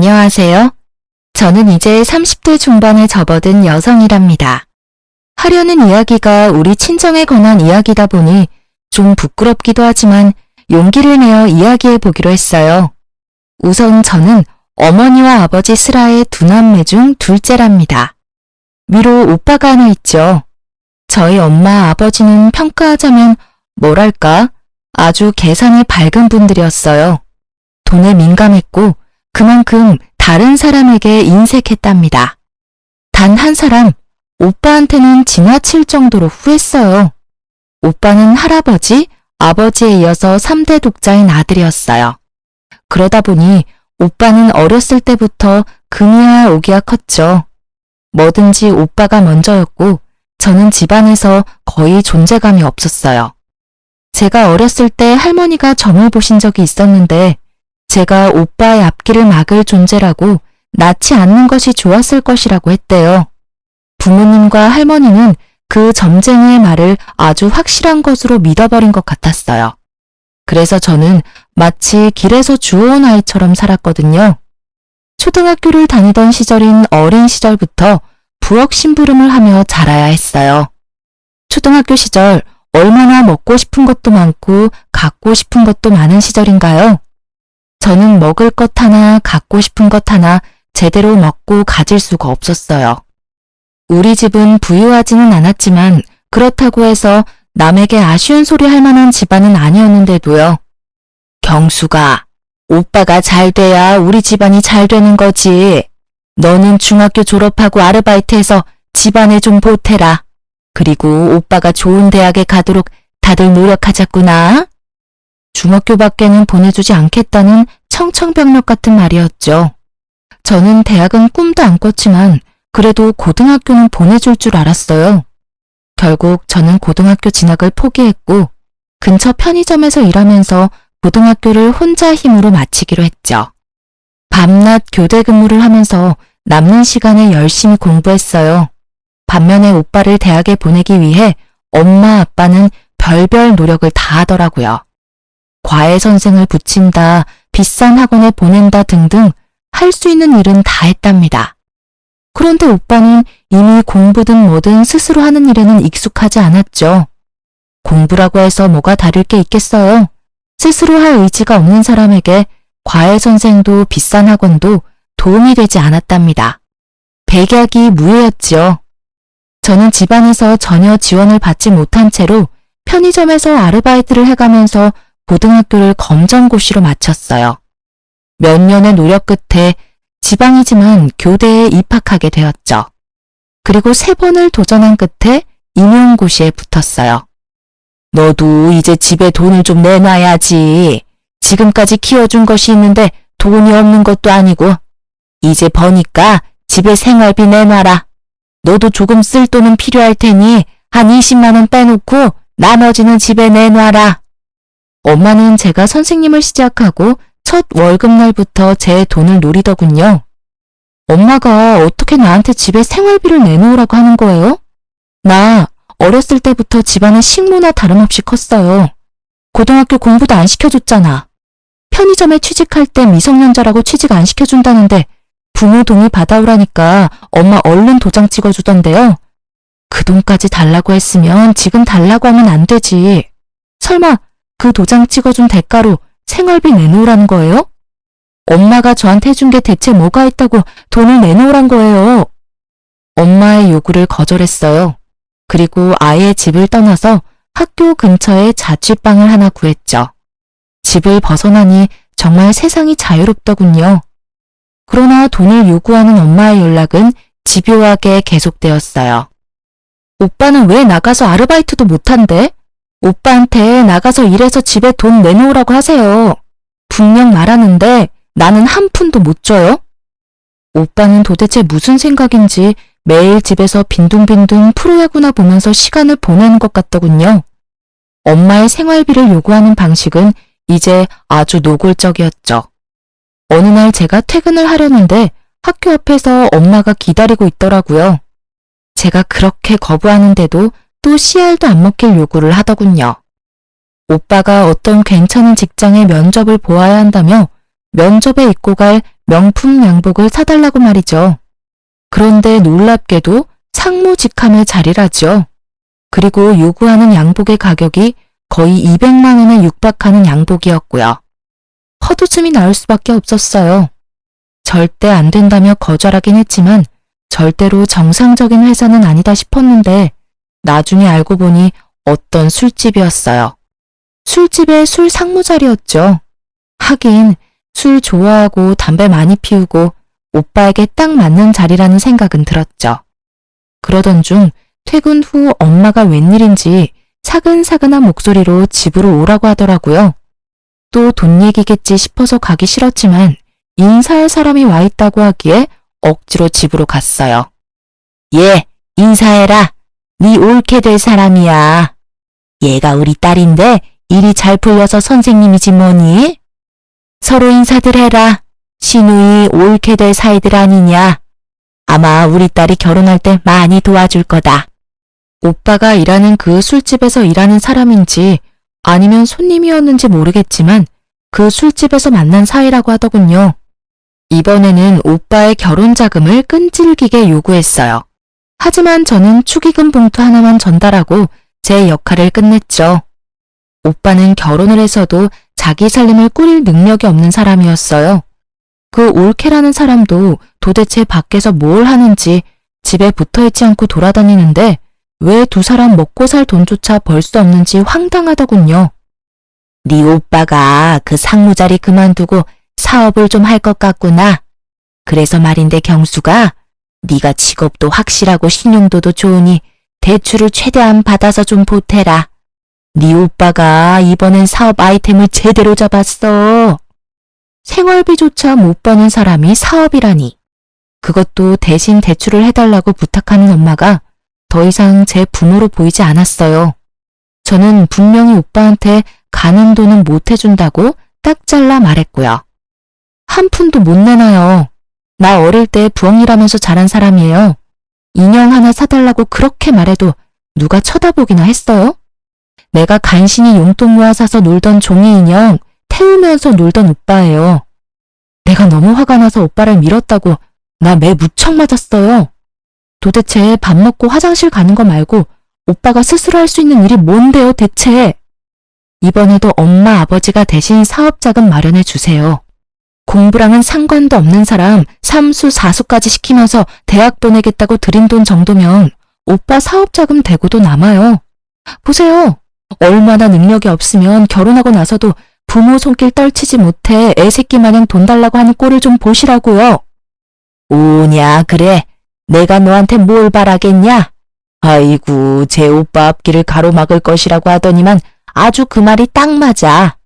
안녕하세요. 저는 이제 30대 중반에 접어든 여성이랍니다. 하려는 이야기가 우리 친정에 관한 이야기다 보니 좀 부끄럽기도 하지만 용기를 내어 이야기해 보기로 했어요. 우선 저는 어머니와 아버지 슬하의 두 남매 중 둘째랍니다. 위로 오빠가 하나 있죠. 저희 엄마 아버지는 평가하자면 뭐랄까 아주 계산이 밝은 분들이었어요. 돈에 민감했고 그만큼 다른 사람에게 인색했답니다. 단 한 사람, 오빠한테는 지나칠 정도로 후했어요. 오빠는 할아버지, 아버지에 이어서 3대 독자인 아들이었어요. 그러다 보니 오빠는 어렸을 때부터 금이야 오기야 컸죠. 뭐든지 오빠가 먼저였고 저는 집안에서 거의 존재감이 없었어요. 제가 어렸을 때 할머니가 점을 보신 적이 있었는데 제가 오빠의 앞길을 막을 존재라고 낳지 않는 것이 좋았을 것이라고 했대요. 부모님과 할머니는 그 점쟁이의 말을 아주 확실한 것으로 믿어버린 것 같았어요. 그래서 저는 마치 길에서 주워온 아이처럼 살았거든요. 초등학교를 다니던 시절인 어린 시절부터 부엌 심부름을 하며 자라야 했어요. 초등학교 시절 얼마나 먹고 싶은 것도 많고 갖고 싶은 것도 많은 시절인가요? 저는 먹을 것 하나, 갖고 싶은 것 하나 제대로 먹고 가질 수가 없었어요. 우리 집은 부유하지는 않았지만 그렇다고 해서 남에게 아쉬운 소리 할 만한 집안은 아니었는데도요. 경수가, 오빠가 잘 돼야 우리 집안이 잘 되는 거지. 너는 중학교 졸업하고 아르바이트해서 집안에 좀 보태라. 그리고 오빠가 좋은 대학에 가도록 다들 노력하자꾸나. 중학교밖에는 보내주지 않겠다는 청천벽력 같은 말이었죠. 저는 대학은 꿈도 안 꿨지만 그래도 고등학교는 보내줄 줄 알았어요. 결국 저는 고등학교 진학을 포기했고 근처 편의점에서 일하면서 고등학교를 혼자 힘으로 마치기로 했죠. 밤낮 교대 근무를 하면서 남는 시간에 열심히 공부했어요. 반면에 오빠를 대학에 보내기 위해 엄마 아빠는 별별 노력을 다 하더라고요. 과외 선생을 붙인다, 비싼 학원에 보낸다 등등 할 수 있는 일은 다 했답니다. 그런데 오빠는 이미 공부든 뭐든 스스로 하는 일에는 익숙하지 않았죠. 공부라고 해서 뭐가 다를 게 있겠어요. 스스로 할 의지가 없는 사람에게 과외 선생도 비싼 학원도 도움이 되지 않았답니다. 백약이 무효였지요. 저는 집안에서 전혀 지원을 받지 못한 채로 편의점에서 아르바이트를 해가면서 고등학교를 검정고시로 마쳤어요. 몇 년의 노력 끝에 지방이지만 교대에 입학하게 되었죠. 그리고 3번을 도전한 끝에 임용고시에 붙었어요. 너도 이제 집에 돈을 좀 내놔야지. 지금까지 키워준 것이 있는데 돈이 없는 것도 아니고 이제 버니까 집에 생활비 내놔라. 너도 조금 쓸 돈은 필요할 테니 한 20만 원 빼놓고 나머지는 집에 내놔라. 엄마는 제가 선생님을 시작하고 첫 월급날부터 제 돈을 노리더군요. 엄마가 어떻게 나한테 집에 생활비를 내놓으라고 하는 거예요? 나 어렸을 때부터 집안의 식모나 다름없이 컸어요. 고등학교 공부도 안 시켜줬잖아. 편의점에 취직할 때 미성년자라고 취직 안 시켜준다는데 부모 동의 받아오라니까 엄마 얼른 도장 찍어주던데요. 그 돈까지 달라고 했으면 지금 달라고 하면 안 되지. 설마 그 도장 찍어준 대가로 생활비 내놓으라는 거예요? 엄마가 저한테 해준 게 대체 뭐가 있다고 돈을 내놓으란 거예요. 엄마의 요구를 거절했어요. 그리고 아예 집을 떠나서 학교 근처에 자취방을 하나 구했죠. 집을 벗어나니 정말 세상이 자유롭더군요. 그러나 돈을 요구하는 엄마의 연락은 집요하게 계속되었어요. 오빠는 왜 나가서 아르바이트도 못한대? 오빠한테 나가서 일해서 집에 돈 내놓으라고 하세요. 분명 말하는데 나는 한 푼도 못 줘요? 오빠는 도대체 무슨 생각인지 매일 집에서 빈둥빈둥 프로야구나 보면서 시간을 보내는 것 같더군요. 엄마의 생활비를 요구하는 방식은 이제 아주 노골적이었죠. 어느 날 제가 퇴근을 하려는데 학교 앞에서 엄마가 기다리고 있더라고요. 제가 그렇게 거부하는데도 또 씨알도 안 먹힐 요구를 하더군요. 오빠가 어떤 괜찮은 직장의 면접을 보아야 한다며 면접에 입고 갈 명품 양복을 사달라고 말이죠. 그런데 놀랍게도 상무직함의 자리라죠. 그리고 요구하는 양복의 가격이 거의 200만 원에 육박하는 양복이었고요. 헛웃음이 나올 수밖에 없었어요. 절대 안 된다며 거절하긴 했지만 절대로 정상적인 회사는 아니다 싶었는데 나중에 알고 보니 어떤 술집이었어요. 술집의 술 상무 자리였죠. 하긴 술 좋아하고 담배 많이 피우고 오빠에게 딱 맞는 자리라는 생각은 들었죠. 그러던 중 퇴근 후 엄마가 웬일인지 사근사근한 목소리로 집으로 오라고 하더라고요. 또 돈 얘기겠지 싶어서 가기 싫었지만 인사할 사람이 와 있다고 하기에 억지로 집으로 갔어요. 얘, 인사해라. 네 옳게 될 사람이야. 얘가 우리 딸인데 일이 잘 풀려서 선생님이지 뭐니? 서로 인사들 해라. 시누이 옳게 될 사이들 아니냐. 아마 우리 딸이 결혼할 때 많이 도와줄 거다. 오빠가 일하는 그 술집에서 일하는 사람인지 아니면 손님이었는지 모르겠지만 그 술집에서 만난 사이라고 하더군요. 이번에는 오빠의 결혼 자금을 끈질기게 요구했어요. 하지만 저는 축의금 봉투 하나만 전달하고 제 역할을 끝냈죠. 오빠는 결혼을 해서도 자기 살림을 꾸릴 능력이 없는 사람이었어요. 그 올케라는 사람도 도대체 밖에서 뭘 하는지 집에 붙어있지 않고 돌아다니는데 왜 두 사람 먹고 살 돈조차 벌 수 없는지 황당하더군요. 네 오빠가 그 상무자리 그만두고 사업을 좀 할 것 같구나. 그래서 말인데 경수가 네가 직업도 확실하고 신용도도 좋으니 대출을 최대한 받아서 좀 보태라. 네 오빠가 이번엔 사업 아이템을 제대로 잡았어. 생활비조차 못 버는 사람이 사업이라니. 그것도 대신 대출을 해달라고 부탁하는 엄마가 더 이상 제 부모로 보이지 않았어요. 저는 분명히 오빠한테 가는 돈은 못 해준다고 딱 잘라 말했고요. 한 푼도 못 내놔요. 나 어릴 때 부엌일하면서 자란 사람이에요. 인형 하나 사달라고 그렇게 말해도 누가 쳐다보기나 했어요? 내가 간신히 용돈 모아 사서 놀던 종이 인형 태우면서 놀던 오빠예요. 내가 너무 화가 나서 오빠를 밀었다고 나 매 무척 맞았어요. 도대체 밥 먹고 화장실 가는 거 말고 오빠가 스스로 할 수 있는 일이 뭔데요 대체? 이번에도 엄마 아버지가 대신 사업자금 마련해 주세요. 공부랑은 상관도 없는 사람 3수 4수까지 시키면서 대학 보내겠다고 들인 돈 정도면 오빠 사업자금 대고도 남아요. 보세요. 얼마나 능력이 없으면 결혼하고 나서도 부모 손길 떨치지 못해 애새끼 마냥 돈 달라고 하는 꼴을 좀 보시라고요. 오냐 그래. 내가 너한테 뭘 바라겠냐? 아이고 제 오빠 앞길을 가로막을 것이라고 하더니만 아주 그 말이 딱 맞아.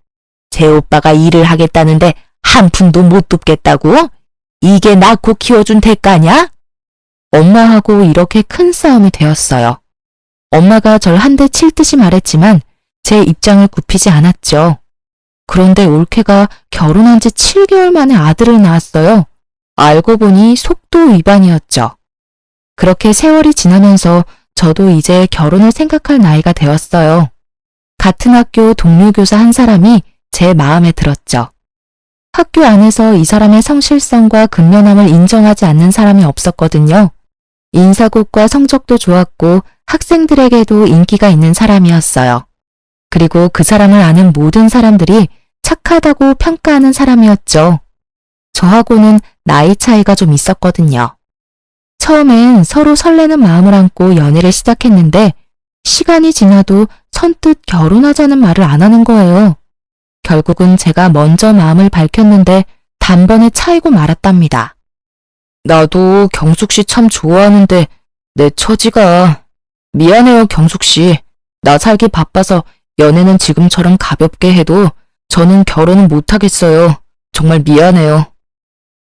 제 오빠가 일을 하겠다는데 한 푼도 못 돕겠다고? 이게 낳고 키워준 대가냐? 엄마하고 이렇게 큰 싸움이 되었어요. 엄마가 절 한 대 칠 듯이 말했지만 제 입장을 굽히지 않았죠. 그런데 올케가 결혼한 지 7개월 만에 아들을 낳았어요. 알고 보니 속도 위반이었죠. 그렇게 세월이 지나면서 저도 이제 결혼을 생각할 나이가 되었어요. 같은 학교 동료 교사 한 사람이 제 마음에 들었죠. 학교 안에서 이 사람의 성실성과 근면함을 인정하지 않는 사람이 없었거든요. 인사고과 성적도 좋았고 학생들에게도 인기가 있는 사람이었어요. 그리고 그 사람을 아는 모든 사람들이 착하다고 평가하는 사람이었죠. 저하고는 나이 차이가 좀 있었거든요. 처음엔 서로 설레는 마음을 안고 연애를 시작했는데 시간이 지나도 선뜻 결혼하자는 말을 안 하는 거예요. 결국은 제가 먼저 마음을 밝혔는데 단번에 차이고 말았답니다. 나도 경숙 씨 참 좋아하는데 내 처지가... 미안해요 경숙 씨. 나 살기 바빠서 연애는 지금처럼 가볍게 해도 저는 결혼은 못하겠어요. 정말 미안해요.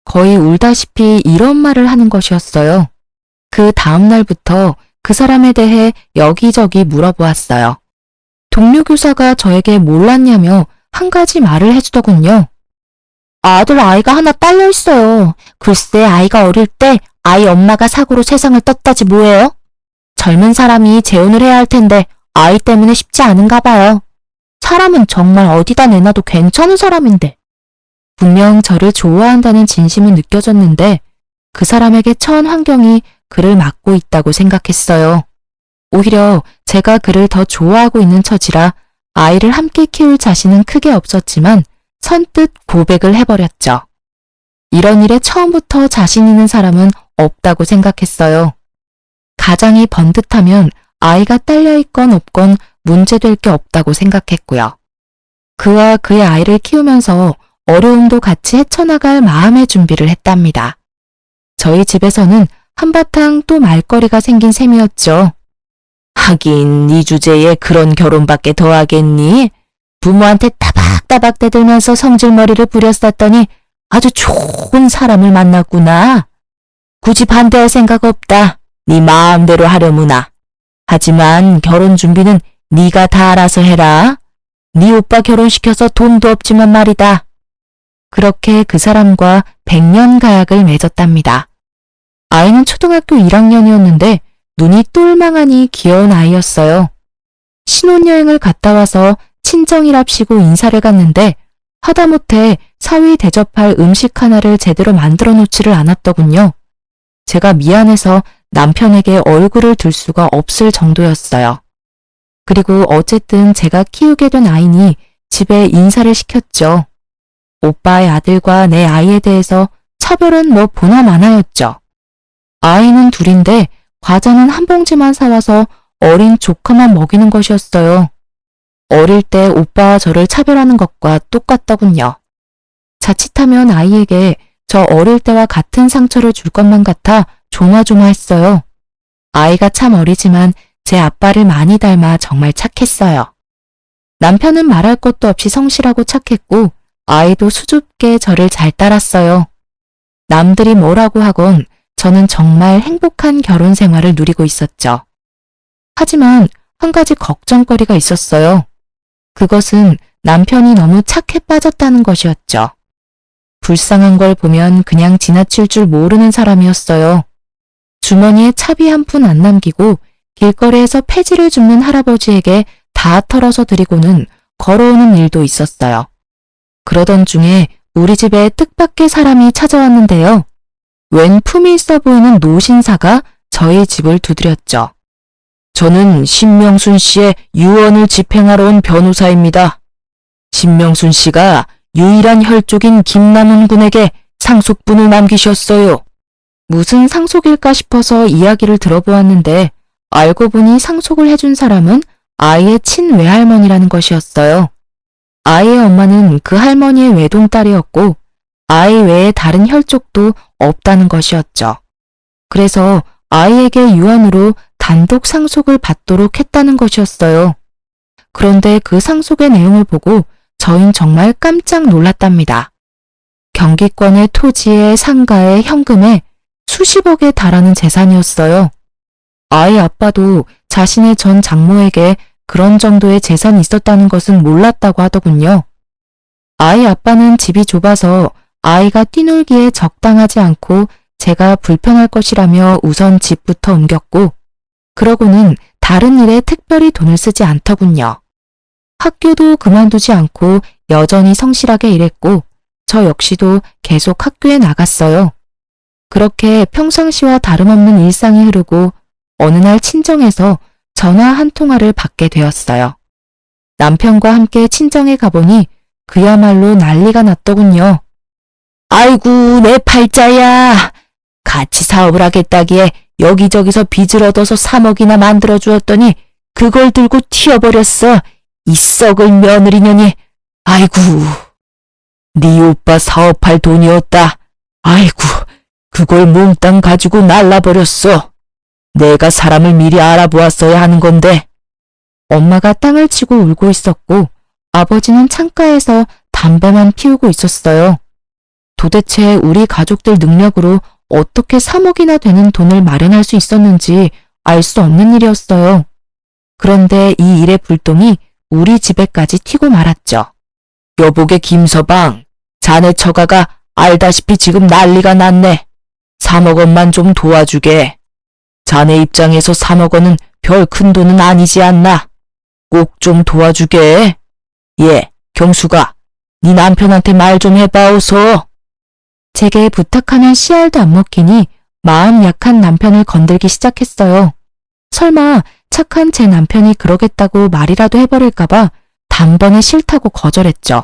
거의 울다시피 이런 말을 하는 것이었어요. 그 다음 날부터 그 사람에 대해 여기저기 물어보았어요. 동료 교사가 저에게 몰랐냐며 한 가지 말을 해주더군요. 아들 아이가 하나 딸려 있어요. 글쎄 아이가 어릴 때 아이 엄마가 사고로 세상을 떴다지 뭐예요? 젊은 사람이 재혼을 해야 할 텐데 아이 때문에 쉽지 않은가 봐요. 사람은 정말 어디다 내놔도 괜찮은 사람인데. 분명 저를 좋아한다는 진심은 느껴졌는데 그 사람에게 처한 환경이 그를 막고 있다고 생각했어요. 오히려 제가 그를 더 좋아하고 있는 처지라 아이를 함께 키울 자신은 크게 없었지만 선뜻 고백을 해버렸죠. 이런 일에 처음부터 자신 있는 사람은 없다고 생각했어요. 가장이 번듯하면 아이가 딸려있건 없건 문제될 게 없다고 생각했고요. 그와 그의 아이를 키우면서 어려움도 같이 헤쳐나갈 마음의 준비를 했답니다. 저희 집에서는 한바탕 또 말거리가 생긴 셈이었죠. 하긴 이 주제에 그런 결혼밖에 더 하겠니? 부모한테 따박따박 대들면서 성질머리를 부렸었더니 아주 좋은 사람을 만났구나. 굳이 반대할 생각 없다. 네 마음대로 하려무나. 하지만 결혼 준비는 네가 다 알아서 해라. 네 오빠 결혼시켜서 돈도 없지만 말이다. 그렇게 그 사람과 100년 가약을 맺었답니다. 아이는 초등학교 1학년이었는데 눈이 똘망하니 귀여운 아이였어요. 신혼여행을 갔다 와서 친정이랍시고 인사를 갔는데 하다못해 사위 대접할 음식 하나를 제대로 만들어 놓지를 않았더군요. 제가 미안해서 남편에게 얼굴을 들 수가 없을 정도였어요. 그리고 어쨌든 제가 키우게 된 아이니 집에 인사를 시켰죠. 오빠의 아들과 내 아이에 대해서 차별은 뭐 보나 마나였죠. 아이는 둘인데 과자는 한 봉지만 사와서 어린 조카만 먹이는 것이었어요. 어릴 때 오빠와 저를 차별하는 것과 똑같더군요. 자칫하면 아이에게 저 어릴 때와 같은 상처를 줄 것만 같아 조마조마했어요. 아이가 참 어리지만 제 아빠를 많이 닮아 정말 착했어요. 남편은 말할 것도 없이 성실하고 착했고 아이도 수줍게 저를 잘 따랐어요. 남들이 뭐라고 하건 저는 정말 행복한 결혼 생활을 누리고 있었죠. 하지만 한 가지 걱정거리가 있었어요. 그것은 남편이 너무 착해 빠졌다는 것이었죠. 불쌍한 걸 보면 그냥 지나칠 줄 모르는 사람이었어요. 주머니에 차비 한 푼 안 남기고 길거리에서 폐지를 줍는 할아버지에게 다 털어서 드리고는 걸어오는 일도 있었어요. 그러던 중에 우리 집에 뜻밖의 사람이 찾아왔는데요. 웬 품이 있어 보이는 노신사가 저희 집을 두드렸죠. 저는 신명순 씨의 유언을 집행하러 온 변호사입니다. 신명순 씨가 유일한 혈족인 김남훈 군에게 상속분을 남기셨어요. 무슨 상속일까 싶어서 이야기를 들어보았는데 알고 보니 상속을 해준 사람은 아이의 친외할머니라는 것이었어요. 아이의 엄마는 그 할머니의 외동딸이었고 아이 외에 다른 혈족도 없다는 것이었죠. 그래서 아이에게 유언으로 단독 상속을 받도록 했다는 것이었어요. 그런데 그 상속의 내용을 보고 저흰 정말 깜짝 놀랐답니다. 경기권의 토지에 상가에 현금에 수십억에 달하는 재산이었어요. 아이 아빠도 자신의 전 장모에게 그런 정도의 재산이 있었다는 것은 몰랐다고 하더군요. 아이 아빠는 집이 좁아서 아이가 뛰놀기에 적당하지 않고 제가 불편할 것이라며 우선 집부터 옮겼고 그러고는 다른 일에 특별히 돈을 쓰지 않더군요. 학교도 그만두지 않고 여전히 성실하게 일했고 저 역시도 계속 학교에 나갔어요. 그렇게 평상시와 다름없는 일상이 흐르고 어느 날 친정에서 전화 한 통화를 받게 되었어요. 남편과 함께 친정에 가보니 그야말로 난리가 났더군요. 아이고 내 팔자야. 같이 사업을 하겠다기에 여기저기서 빚을 얻어서 3억이나 만들어 주었더니 그걸 들고 튀어버렸어. 이 썩을 며느리년이. 아이고. 네 오빠 사업할 돈이었다. 아이고. 그걸 몽땅 가지고 날라버렸어. 내가 사람을 미리 알아보았어야 하는 건데. 엄마가 땅을 치고 울고 있었고 아버지는 창가에서 담배만 피우고 있었어요. 도대체 우리 가족들 능력으로 어떻게 3억이나 되는 돈을 마련할 수 있었는지 알 수 없는 일이었어요. 그런데 이 일의 불똥이 우리 집에까지 튀고 말았죠. 여보게 김서방, 자네 처가가 알다시피 지금 난리가 났네. 3억 원만 좀 도와주게. 자네 입장에서 3억 원은 별 큰 돈은 아니지 않나. 꼭 좀 도와주게. 예, 경수가, 네 남편한테 말 좀 해봐, 어서. 제게 부탁하면 씨알도 안 먹히니 마음 약한 남편을 건들기 시작했어요. 설마 착한 제 남편이 그러겠다고 말이라도 해버릴까봐 단번에 싫다고 거절했죠.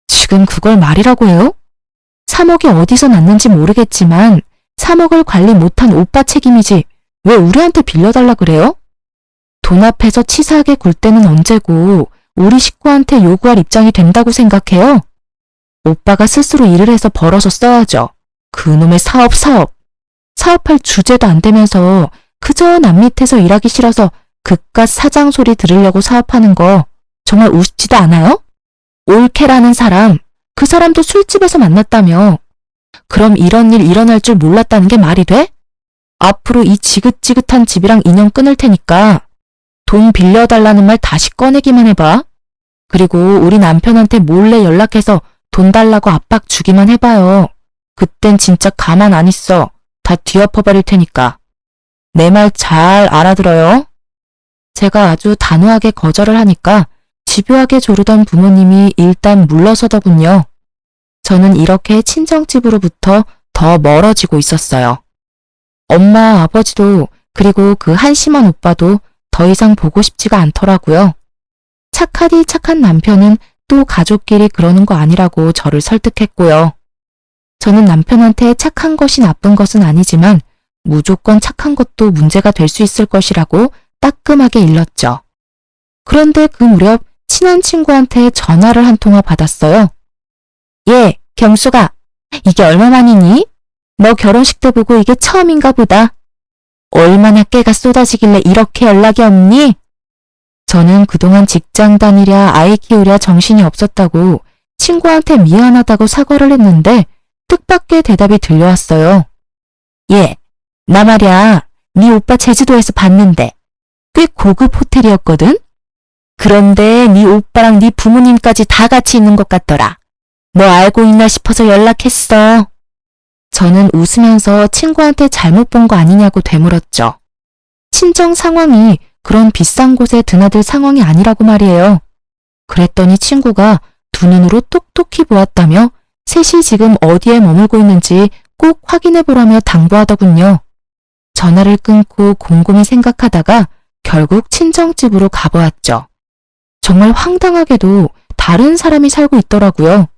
지금 그걸 말이라고 해요? 3억이 어디서 났는지 모르겠지만 3억을 관리 못한 오빠 책임이지 왜 우리한테 빌려달라 그래요? 돈 앞에서 치사하게 굴 때는 언제고 우리 식구한테 요구할 입장이 된다고 생각해요? 오빠가 스스로 일을 해서 벌어서 써야죠. 그놈의 사업할 주제도 안 되면서 그저 남 밑에서 일하기 싫어서 그깟 사장 소리 들으려고 사업하는 거 정말 우습지도 않아요? 올케라는 사람, 그 사람도 술집에서 만났다며. 그럼 이런 일 일어날 줄 몰랐다는 게 말이 돼? 앞으로 이 지긋지긋한 집이랑 인연 끊을 테니까 돈 빌려달라는 말 다시 꺼내기만 해봐. 그리고 우리 남편한테 몰래 연락해서 돈 달라고 압박 주기만 해봐요. 그땐 진짜 가만 안 있어. 다 뒤엎어버릴 테니까. 내 말 잘 알아들어요? 제가 아주 단호하게 거절을 하니까 집요하게 조르던 부모님이 일단 물러서더군요. 저는 이렇게 친정집으로부터 더 멀어지고 있었어요. 엄마, 아버지도 그리고 그 한심한 오빠도 더 이상 보고 싶지가 않더라고요. 착하디 착한 남편은 또 가족끼리 그러는 거 아니라고 저를 설득했고요. 저는 남편한테 착한 것이 나쁜 것은 아니지만 무조건 착한 것도 문제가 될 수 있을 것이라고 따끔하게 일렀죠. 그런데 그 무렵 친한 친구한테 전화를 한 통화 받았어요. 예, 경수가, 이게 얼마만이니? 너 결혼식 때 보고 이게 처음인가 보다. 얼마나 깨가 쏟아지길래 이렇게 연락이 없니? 저는 그동안 직장 다니랴 아이 키우랴 정신이 없었다고 친구한테 미안하다고 사과를 했는데 뜻밖의 대답이 들려왔어요. 예, 나 말야, 네 오빠 제주도에서 봤는데 꽤 고급 호텔이었거든? 그런데 네 오빠랑 네 부모님까지 다 같이 있는 것 같더라. 너 알고 있나 싶어서 연락했어. 저는 웃으면서 친구한테 잘못 본 거 아니냐고 되물었죠. 친정 상황이 그런 비싼 곳에 드나들 상황이 아니라고 말이에요. 그랬더니 친구가 두 눈으로 똑똑히 보았다며 셋이 지금 어디에 머물고 있는지 꼭 확인해 보라며 당부하더군요. 전화를 끊고 곰곰이 생각하다가 결국 친정집으로 가보았죠. 정말 황당하게도 다른 사람이 살고 있더라고요.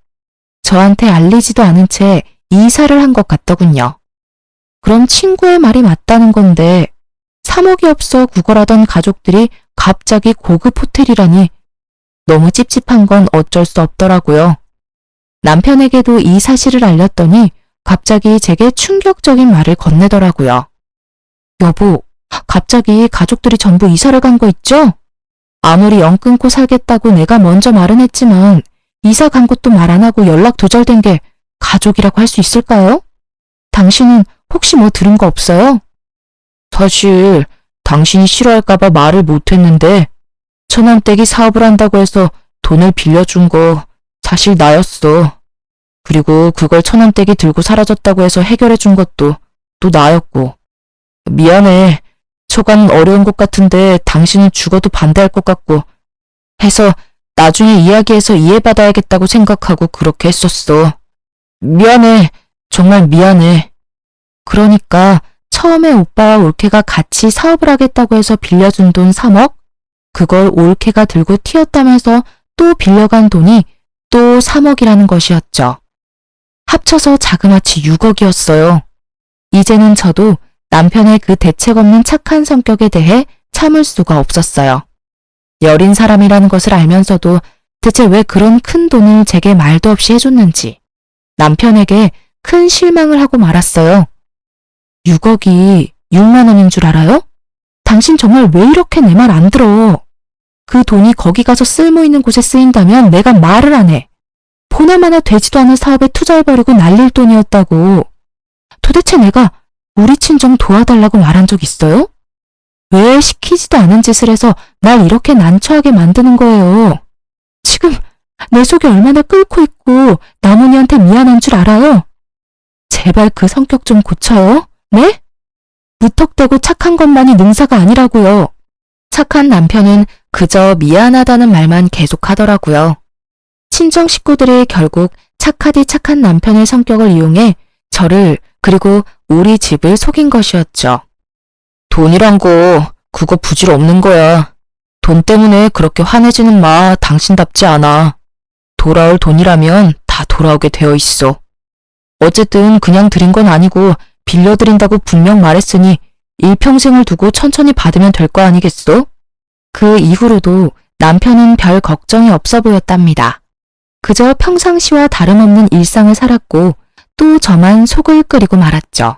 저한테 알리지도 않은 채 이사를 한 것 같더군요. 그럼 친구의 말이 맞다는 건데 3억이 없어 구걸하던 가족들이 갑자기 고급 호텔이라니 너무 찝찝한 건 어쩔 수 없더라고요. 남편에게도 이 사실을 알렸더니 갑자기 제게 충격적인 말을 건네더라고요. 여보, 갑자기 가족들이 전부 이사를 간 거 있죠? 아무리 연 끊고 살겠다고 내가 먼저 말은 했지만 이사 간 것도 말 안 하고 연락 두절된 게 가족이라고 할 수 있을까요? 당신은 혹시 뭐 들은 거 없어요? 사실 당신이 싫어할까봐 말을 못했는데 처남댁이 사업을 한다고 해서 돈을 빌려준 거 사실 나였어. 그리고 그걸 처남댁이 들고 사라졌다고 해서 해결해 준 것도 또 나였고. 미안해. 처가는 어려운 것 같은데 당신은 죽어도 반대할 것 같고 해서 나중에 이야기해서 이해받아야겠다고 생각하고 그렇게 했었어. 미안해. 정말 미안해. 그러니까 처음에 오빠와 올케가 같이 사업을 하겠다고 해서 빌려준 돈 3억? 그걸 올케가 들고 튀었다면서 또 빌려간 돈이 또 3억이라는 것이었죠. 합쳐서 자그마치 6억이었어요. 이제는 저도 남편의 그 대책 없는 착한 성격에 대해 참을 수가 없었어요. 여린 사람이라는 것을 알면서도 대체 왜 그런 큰 돈을 제게 말도 없이 해줬는지 남편에게 큰 실망을 하고 말았어요. 6억이 6만 원인 줄 알아요? 당신 정말 왜 이렇게 내 말 안 들어? 그 돈이 거기 가서 쓸모 있는 곳에 쓰인다면 내가 말을 안 해. 보나마나 되지도 않은 사업에 투자해버리고 날릴 돈이었다고. 도대체 내가 우리 친정 도와달라고 말한 적 있어요? 왜 시키지도 않은 짓을 해서 날 이렇게 난처하게 만드는 거예요? 지금 내 속이 얼마나 끓고 있고 나문이한테 미안한 줄 알아요? 제발 그 성격 좀 고쳐요. 네? 무턱대고 착한 것만이 능사가 아니라고요. 착한 남편은 그저 미안하다는 말만 계속하더라고요. 친정 식구들이 결국 착하디 착한 남편의 성격을 이용해 저를 그리고 우리 집을 속인 것이었죠. 돈이란 거 그거 부질없는 거야. 돈 때문에 그렇게 화내지는 마. 당신답지 않아. 돌아올 돈이라면 다 돌아오게 되어 있어. 어쨌든 그냥 드린 건 아니고 빌려드린다고 분명 말했으니 일평생을 두고 천천히 받으면 될 거 아니겠어? 그 이후로도 남편은 별 걱정이 없어 보였답니다. 그저 평상시와 다름없는 일상을 살았고 또 저만 속을 끓이고 말았죠.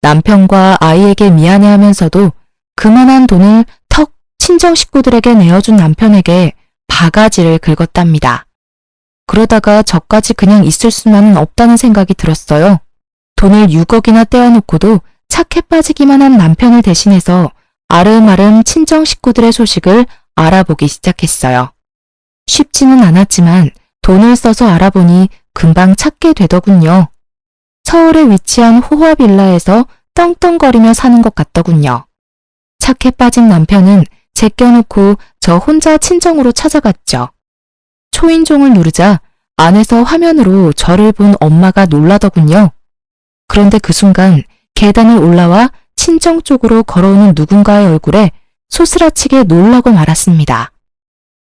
남편과 아이에게 미안해하면서도 그만한 돈을 턱 친정 식구들에게 내어준 남편에게 바가지를 긁었답니다. 그러다가 저까지 그냥 있을 수만은 없다는 생각이 들었어요. 돈을 6억이나 떼어놓고도 착해 빠지기만 한 남편을 대신해서 아름아름 친정 식구들의 소식을 알아보기 시작했어요. 쉽지는 않았지만 돈을 써서 알아보니 금방 찾게 되더군요. 서울에 위치한 호화 빌라에서 떵떵거리며 사는 것 같더군요. 착해 빠진 남편은 제껴놓고 저 혼자 친정으로 찾아갔죠. 초인종을 누르자 안에서 화면으로 저를 본 엄마가 놀라더군요. 그런데 그 순간 계단을 올라와 친정 쪽으로 걸어오는 누군가의 얼굴에 소스라치게 놀라고 말았습니다.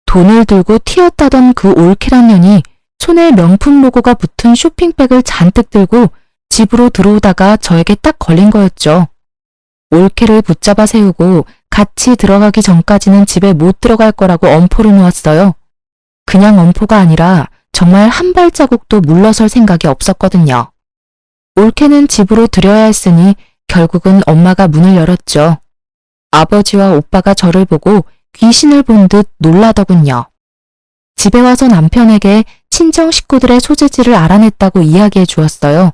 돈을 들고 튀었다던 그 올케란 년이 손에 명품 로고가 붙은 쇼핑백을 잔뜩 들고 집으로 들어오다가 저에게 딱 걸린 거였죠. 올케를 붙잡아 세우고 같이 들어가기 전까지는 집에 못 들어갈 거라고 엄포를 놓았어요. 그냥 엄포가 아니라 정말 한 발자국도 물러설 생각이 없었거든요. 올케는 집으로 들여야 했으니 결국은 엄마가 문을 열었죠. 아버지와 오빠가 저를 보고 귀신을 본 듯 놀라더군요. 집에 와서 남편에게 친정 식구들의 소재지를 알아냈다고 이야기해 주었어요.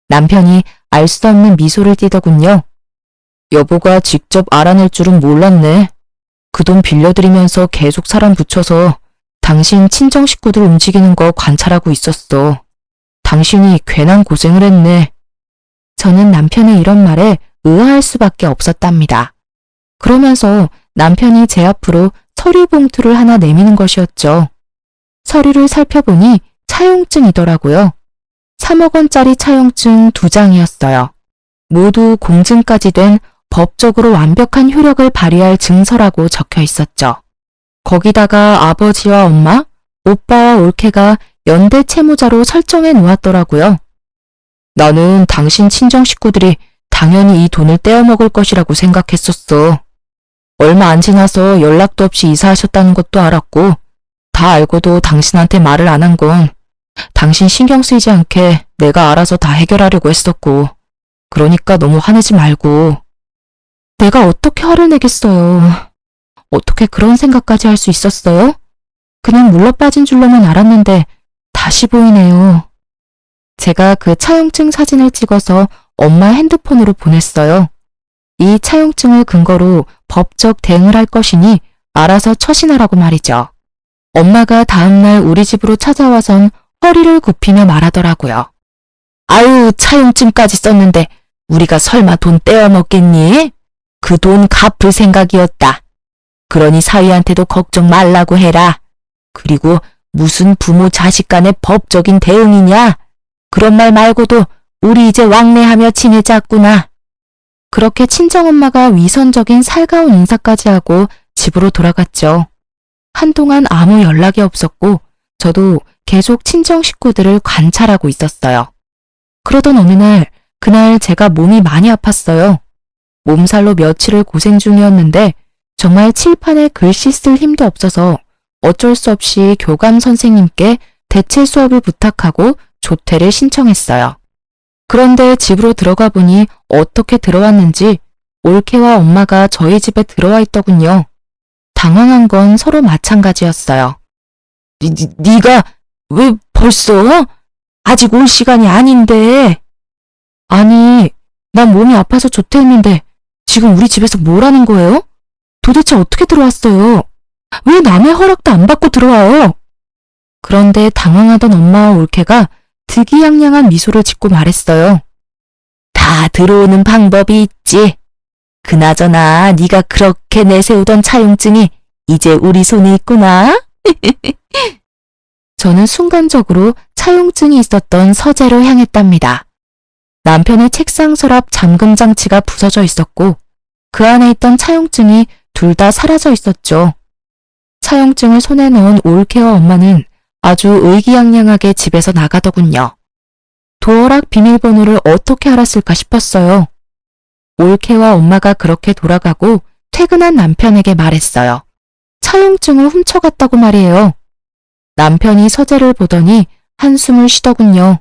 남편이 알 수 없는 미소를 띠더군요. 여보가 직접 알아낼 줄은 몰랐네. 그 돈 빌려드리면서 계속 사람 붙여서 당신 친정 식구들 움직이는 거 관찰하고 있었어. 당신이 괜한 고생을 했네. 저는 남편의 이런 말에 의아할 수밖에 없었답니다. 그러면서 남편이 제 앞으로 서류 봉투를 하나 내미는 것이었죠. 서류를 살펴보니 차용증이더라고요. 3억 원짜리 차용증 2장이었어요. 모두 공증까지 된 법적으로 완벽한 효력을 발휘할 증서라고 적혀 있었죠. 거기다가 아버지와 엄마, 오빠와 올케가 연대 채무자로 설정해 놓았더라고요. 나는 당신 친정 식구들이 당연히 이 돈을 떼어먹을 것이라고 생각했었어. 얼마 안 지나서 연락도 없이 이사하셨다는 것도 알았고 다 알고도 당신한테 말을 안 한 건 당신 신경 쓰이지 않게 내가 알아서 다 해결하려고 했었고 그러니까 너무 화내지 말고. 내가 어떻게 화를 내겠어요. 어떻게 그런 생각까지 할 수 있었어요? 그냥 물러빠진 줄로만 알았는데 다시 보이네요. 제가 그 차용증 사진을 찍어서 엄마 핸드폰으로 보냈어요. 이 차용증을 근거로 법적 대응을 할 것이니 알아서 처신하라고 말이죠. 엄마가 다음날 우리 집으로 찾아와선 허리를 굽히며 말하더라고요. 아유, 차용증까지 썼는데 우리가 설마 돈 떼어먹겠니? 그 돈 갚을 생각이었다. 그러니 사위한테도 걱정 말라고 해라. 그리고 무슨 부모 자식 간의 법적인 대응이냐? 그런 말 말고도 우리 이제 왕래하며 지내자꾸나. 그렇게 친정엄마가 위선적인 살가운 인사까지 하고 집으로 돌아갔죠. 한동안 아무 연락이 없었고 저도 계속 친정 식구들을 관찰하고 있었어요. 그러던 어느 날, 그날 제가 몸이 많이 아팠어요. 몸살로 며칠을 고생 중이었는데 정말 칠판에 글씨 쓸 힘도 없어서 어쩔 수 없이 교감 선생님께 대체 수업을 부탁하고 조퇴를 신청했어요. 그런데 집으로 들어가 보니 어떻게 들어왔는지 올케와 엄마가 저희 집에 들어와 있더군요. 당황한 건 서로 마찬가지였어요. 네가 왜 벌써? 아직 올 시간이 아닌데. 아니, 난 몸이 아파서 조퇴했는데 지금 우리 집에서 뭘 하는 거예요? 도대체 어떻게 들어왔어요? 왜 남의 허락도 안 받고 들어와요? 그런데 당황하던 엄마와 올케가 득이양양한 미소를 짓고 말했어요. 다 들어오는 방법이 있지. 그나저나 네가 그렇게 내세우던 차용증이 이제 우리 손에 있구나. 저는 순간적으로 차용증이 있었던 서재로 향했답니다. 남편의 책상 서랍 잠금 장치가 부서져 있었고 그 안에 있던 차용증이 둘 다 사라져 있었죠. 차용증을 손에 넣은 올케와 엄마는 아주 의기양양하게 집에서 나가더군요. 도어락 비밀번호를 어떻게 알았을까 싶었어요. 올케와 엄마가 그렇게 돌아가고 퇴근한 남편에게 말했어요. 차용증을 훔쳐갔다고 말이에요. 남편이 서재를 보더니 한숨을 쉬더군요.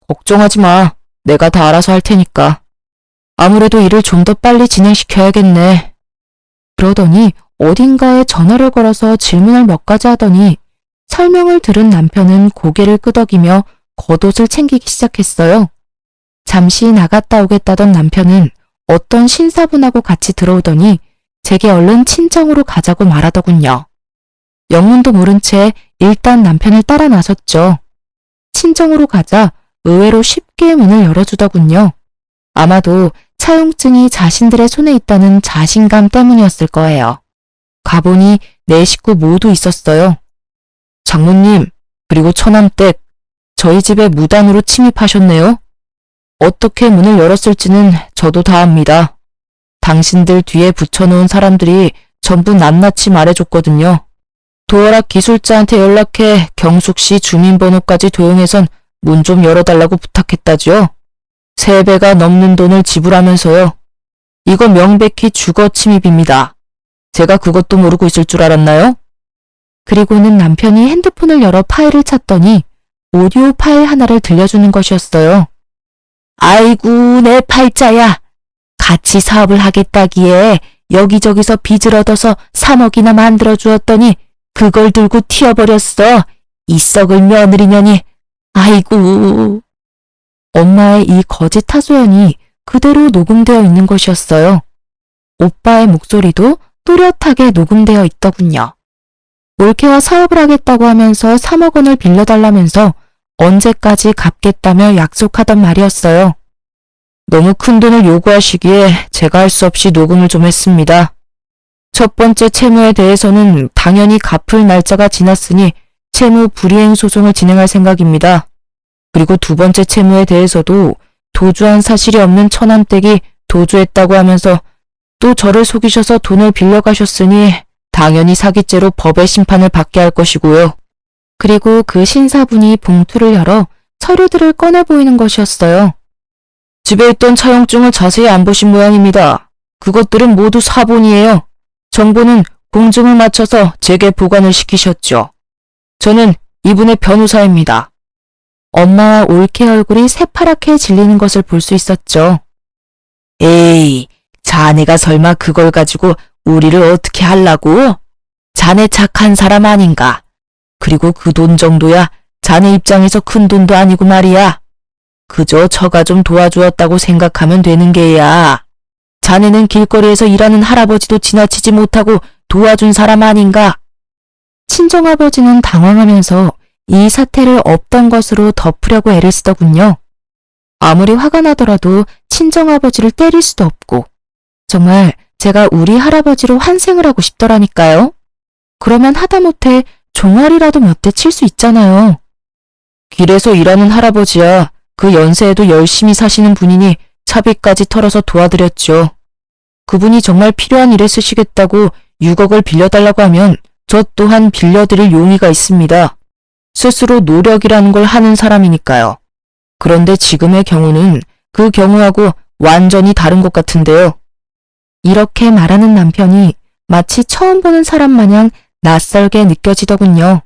걱정하지 마. 내가 다 알아서 할 테니까. 아무래도 일을 좀 더 빨리 진행시켜야겠네. 그러더니 어딘가에 전화를 걸어서 질문을 몇 가지 하더니 설명을 들은 남편은 고개를 끄덕이며 겉옷을 챙기기 시작했어요. 잠시 나갔다 오겠다던 남편은 어떤 신사분하고 같이 들어오더니 제게 얼른 친정으로 가자고 말하더군요. 영문도 모른 채 일단 남편을 따라 나섰죠. 친정으로 가자 의외로 쉽게 문을 열어주더군요. 아마도 차용증이 자신들의 손에 있다는 자신감 때문이었을 거예요. 가보니 네 식구 모두 있었어요. 장모님, 그리고 처남댁, 저희 집에 무단으로 침입하셨네요. 어떻게 문을 열었을지는 저도 다 압니다. 당신들 뒤에 붙여놓은 사람들이 전부 낱낱이 말해줬거든요. 도어락 기술자한테 연락해 경숙씨 주민번호까지 도용해선 문 좀 열어달라고 부탁했다지요. 3배가 넘는 돈을 지불하면서요. 이거 명백히 주거 침입입니다. 제가 그것도 모르고 있을 줄 알았나요? 그리고는 남편이 핸드폰을 열어 파일을 찾더니 오디오 파일 하나를 들려주는 것이었어요. 아이고 내 팔자야. 같이 사업을 하겠다기에 여기저기서 빚을 얻어서 3억이나 만들어 주었더니 그걸 들고 튀어버렸어. 이 썩을 며느리년이. 아이고. 엄마의 이 거짓 하소연이 그대로 녹음되어 있는 것이었어요. 오빠의 목소리도 또렷하게 녹음되어 있더군요. 올케와 사업을 하겠다고 하면서 3억 원을 빌려달라면서 언제까지 갚겠다며 약속하던 말이었어요. 너무 큰 돈을 요구하시기에 제가 할 수 없이 녹음을 좀 했습니다. 첫 번째 채무에 대해서는 당연히 갚을 날짜가 지났으니 채무 불이행 소송을 진행할 생각입니다. 그리고 두 번째 채무에 대해서도 도주한 사실이 없는 처남댁이 도주했다고 하면서 또 저를 속이셔서 돈을 빌려가셨으니 당연히 사기죄로 법의 심판을 받게 할 것이고요. 그리고 그 신사분이 봉투를 열어 서류들을 꺼내 보이는 것이었어요. 집에 있던 차용증을 자세히 안 보신 모양입니다. 그것들은 모두 사본이에요. 정보는 공증을 마쳐서 제게 보관을 시키셨죠. 저는 이분의 변호사입니다. 엄마와 올케 얼굴이 새파랗게 질리는 것을 볼 수 있었죠. 에이, 자네가 설마 그걸 가지고 우리를 어떻게 하려고? 자네 착한 사람 아닌가? 그리고 그 돈 정도야 자네 입장에서 큰 돈도 아니고 말이야. 그저 처가 좀 도와주었다고 생각하면 되는 게야. 자네는 길거리에서 일하는 할아버지도 지나치지 못하고 도와준 사람 아닌가? 친정아버지는 당황하면서 이 사태를 없던 것으로 덮으려고 애를 쓰더군요. 아무리 화가 나더라도 친정아버지를 때릴 수도 없고 정말 제가 우리 할아버지로 환생을 하고 싶더라니까요. 그러면 하다못해 종아리라도 몇 대 칠 수 있잖아요. 길에서 일하는 할아버지야. 그 연세에도 열심히 사시는 분이니 차비까지 털어서 도와드렸죠. 그분이 정말 필요한 일에 쓰시겠다고 6억을 빌려달라고 하면 저 또한 빌려드릴 용의가 있습니다. 스스로 노력이라는 걸 하는 사람이니까요. 그런데 지금의 경우는 그 경우하고 완전히 다른 것 같은데요. 이렇게 말하는 남편이 마치 처음 보는 사람 마냥 낯설게 느껴지더군요.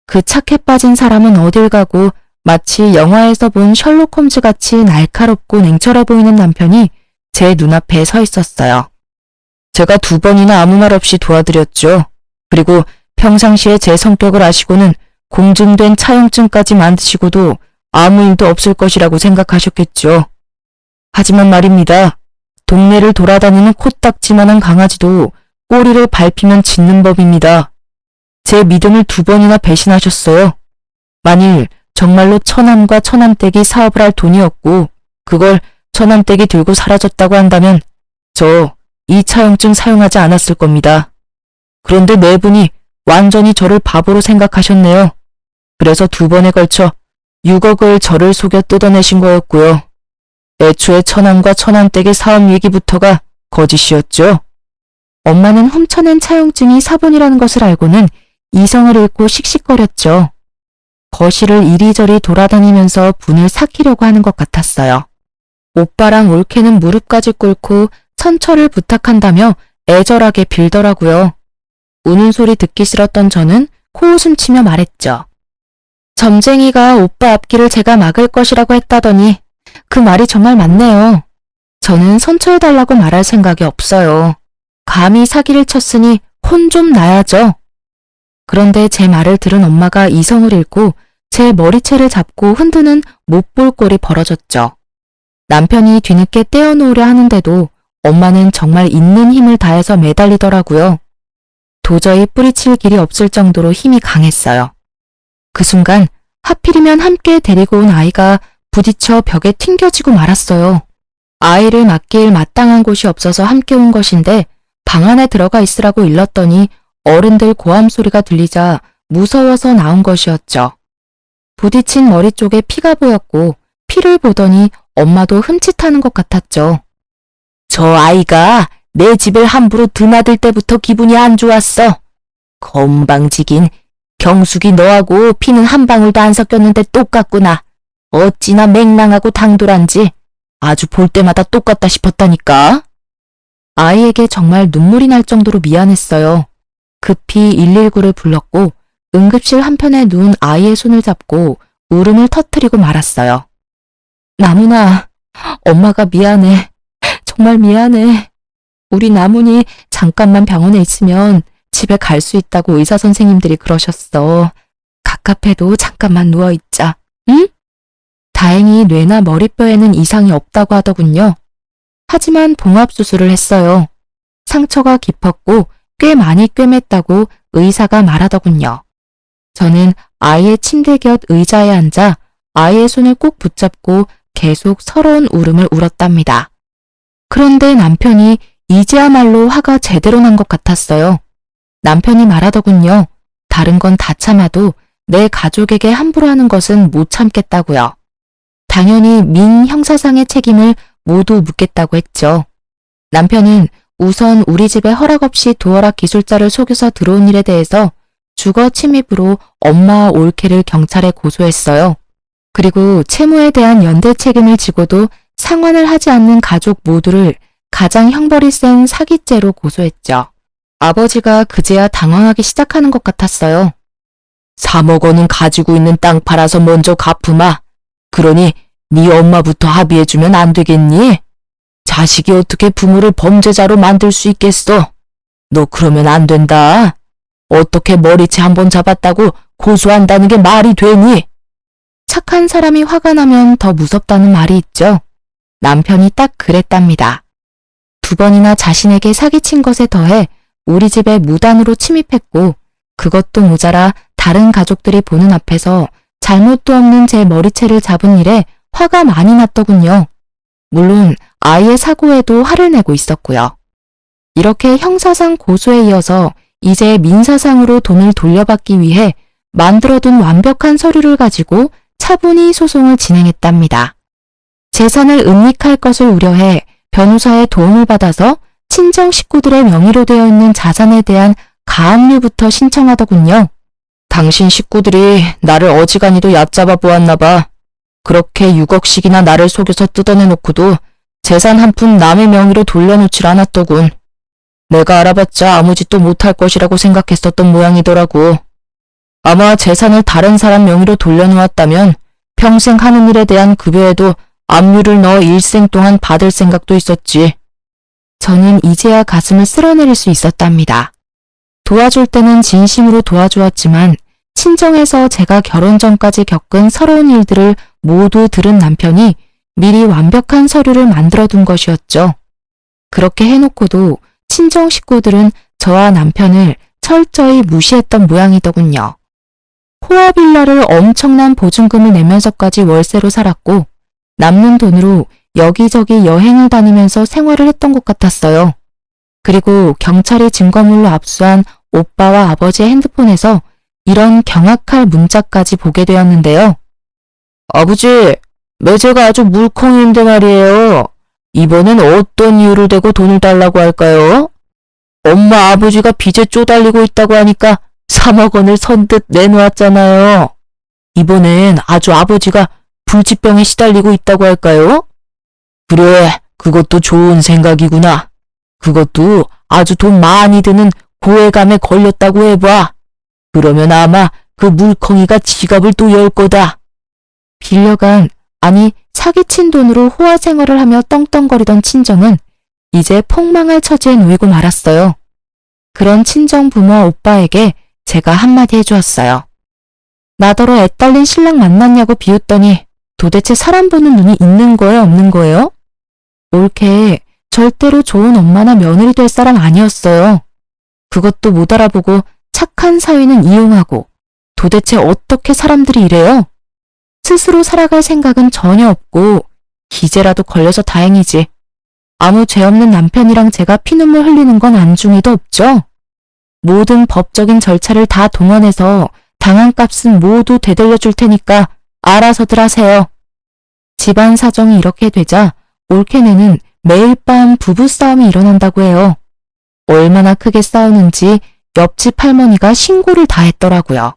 그 착해 빠진 사람은 어딜 가고 마치 영화에서 본 셜록 홈즈 같이 날카롭고 냉철해 보이는 남편이 제 눈앞에 서 있었어요. 제가 2번이나 아무 말 없이 도와드렸죠. 그리고 평상시에 제 성격을 아시고는 공증된 차용증까지 만드시고도 아무 일도 없을 것이라고 생각하셨겠죠. 하지만 말입니다. 동네를 돌아다니는 코딱지만한 강아지도 꼬리를 밟히면 짖는 법입니다. 제 믿음을 2번이나 배신하셨어요. 만일 정말로 처남과 처남댁이 사업을 할 돈이었고 그걸 처남댁이 들고 사라졌다고 한다면 저 이 차용증 사용하지 않았을 겁니다. 그런데 네 분이 완전히 저를 바보로 생각하셨네요. 그래서 2번에 걸쳐 6억을 저를 속여 뜯어내신 거였고요. 애초에 천안과 천안댁의 사업 얘기부터가 거짓이었죠. 엄마는 훔쳐낸 차용증이 사본이라는 것을 알고는 이성을 잃고 씩씩거렸죠. 거실을 이리저리 돌아다니면서 분을 삭히려고 하는 것 같았어요. 오빠랑 올케는 무릎까지 꿇고 천처를 부탁한다며 애절하게 빌더라고요. 우는 소리 듣기 싫었던 저는 코웃음 치며 말했죠. 점쟁이가 오빠 앞길을 제가 막을 것이라고 했다더니 그 말이 정말 맞네요. 저는 선처해달라고 말할 생각이 없어요. 감히 사기를 쳤으니 혼 좀 나야죠. 그런데 제 말을 들은 엄마가 이성을 잃고 제 머리채를 잡고 흔드는 못 볼 꼴이 벌어졌죠. 남편이 뒤늦게 떼어놓으려 하는데도 엄마는 정말 있는 힘을 다해서 매달리더라고요. 도저히 뿌리칠 길이 없을 정도로 힘이 강했어요. 그 순간 하필이면 함께 데리고 온 아이가 부딪혀 벽에 튕겨지고 말았어요. 아이를 맡길 마땅한 곳이 없어서 함께 온 것인데 방 안에 들어가 있으라고 일렀더니 어른들 고함 소리가 들리자 무서워서 나온 것이었죠. 부딪힌 머리 쪽에 피가 보였고 피를 보더니 엄마도 흠칫하는 것 같았죠. 저 아이가 내 집을 함부로 드나들 때부터 기분이 안 좋았어. 건방지긴 경숙이 너하고 피는 한 방울도 안 섞였는데 똑같구나. 어찌나 맹랑하고 당돌한지 아주 볼 때마다 똑같다 싶었다니까. 아이에게 정말 눈물이 날 정도로 미안했어요. 급히 119를 불렀고 응급실 한편에 누운 아이의 손을 잡고 울음을 터뜨리고 말았어요. 나문아, 엄마가 미안해. 정말 미안해. 우리 나문이 잠깐만 병원에 있으면 집에 갈 수 있다고 의사 선생님들이 그러셨어. 갑갑해도 잠깐만 누워있자. 응? 다행히 뇌나 머리뼈에는 이상이 없다고 하더군요. 하지만 봉합수술을 했어요. 상처가 깊었고 꽤 많이 꿰맸다고 의사가 말하더군요. 저는 아이의 침대 곁 의자에 앉아 아이의 손을 꼭 붙잡고 계속 서러운 울음을 울었답니다. 그런데 남편이 이제야말로 화가 제대로 난 것 같았어요. 남편이 말하더군요. 다른 건 다 참아도 내 가족에게 함부로 하는 것은 못 참겠다고요. 당연히 민 형사상의 책임을 모두 묻겠다고 했죠. 남편은 우선 우리 집에 허락 없이 도어락 기술자를 속여서 들어온 일에 대해서 주거 침입으로 엄마와 올케를 경찰에 고소했어요. 그리고 채무에 대한 연대 책임을 지고도 상환을 하지 않는 가족 모두를 가장 형벌이 센 사기죄로 고소했죠. 아버지가 그제야 당황하기 시작하는 것 같았어요. 3억 원은 가지고 있는 땅 팔아서 먼저 갚으마. 그러니 네 엄마부터 합의해주면 안 되겠니? 자식이 어떻게 부모를 범죄자로 만들 수 있겠어? 너 그러면 안 된다. 어떻게 머리채 한 번 잡았다고 고소한다는 게 말이 되니? 착한 사람이 화가 나면 더 무섭다는 말이 있죠. 남편이 딱 그랬답니다. 2번이나 자신에게 사기친 것에 더해 우리 집에 무단으로 침입했고 그것도 모자라 다른 가족들이 보는 앞에서 잘못도 없는 제 머리채를 잡은 일에 화가 많이 났더군요. 물론 아이의 사고에도 화를 내고 있었고요. 이렇게 형사상 고소에 이어서 이제 민사상으로 돈을 돌려받기 위해 만들어둔 완벽한 서류를 가지고 차분히 소송을 진행했답니다. 재산을 은닉할 것을 우려해 변호사의 도움을 받아서 친정 식구들의 명의로 되어 있는 자산에 대한 가압류부터 신청하더군요. 당신 식구들이 나를 어지간히도 얕잡아 보았나 봐. 그렇게 6억씩이나 나를 속여서 뜯어내놓고도 재산 한 푼 남의 명의로 돌려놓질 않았더군. 내가 알아봤자 아무 짓도 못할 것이라고 생각했었던 모양이더라고. 아마 재산을 다른 사람 명의로 돌려놓았다면 평생 하는 일에 대한 급여에도 압류를 넣어 일생 동안 받을 생각도 있었지. 저는 이제야 가슴을 쓸어내릴 수 있었답니다. 도와줄 때는 진심으로 도와주었지만 친정에서 제가 결혼 전까지 겪은 서러운 일들을 모두 들은 남편이 미리 완벽한 서류를 만들어둔 것이었죠. 그렇게 해놓고도 친정 식구들은 저와 남편을 철저히 무시했던 모양이더군요. 호화빌라를 엄청난 보증금을 내면서까지 월세로 살았고 남는 돈으로 여기저기 여행을 다니면서 생활을 했던 것 같았어요. 그리고 경찰이 증거물로 압수한 오빠와 아버지의 핸드폰에서 이런 경악할 문자까지 보게 되었는데요. 아버지, 매제가 아주 물컹인데 말이에요. 이번엔 어떤 이유를 대고 돈을 달라고 할까요? 엄마 아버지가 빚에 쪼달리고 있다고 하니까 3억 원을 선뜻 내놓았잖아요. 이번엔 아주 아버지가 불치병에 시달리고 있다고 할까요? 그래, 그것도 좋은 생각이구나. 그것도 아주 돈 많이 드는 고액암에 걸렸다고 해봐. 그러면 아마 그 물컹이가 지갑을 또 열 거다. 빌려간, 아니 사기친 돈으로 호화 생활을 하며 떵떵거리던 친정은 이제 폭망할 처지에 놓이고 말았어요. 그런 친정 부모와 오빠에게 제가 한마디 해주었어요. 나더러 애딸린 신랑 만났냐고 비웃더니 도대체 사람 보는 눈이 있는 거예요, 없는 거예요? 올케 절대로 좋은 엄마나 며느리 될 사람 아니었어요. 그것도 못 알아보고 착한 사위는 이용하고 도대체 어떻게 사람들이 이래요? 스스로 살아갈 생각은 전혀 없고 기재라도 걸려서 다행이지. 아무 죄 없는 남편이랑 제가 피눈물 흘리는 건 안중에도 없죠. 모든 법적인 절차를 다 동원해서 당한 값은 모두 되돌려 줄 테니까 알아서들 하세요. 집안 사정이 이렇게 되자 올케네는 매일 밤 부부싸움이 일어난다고 해요. 얼마나 크게 싸우는지 옆집 할머니가 신고를 다 했더라고요.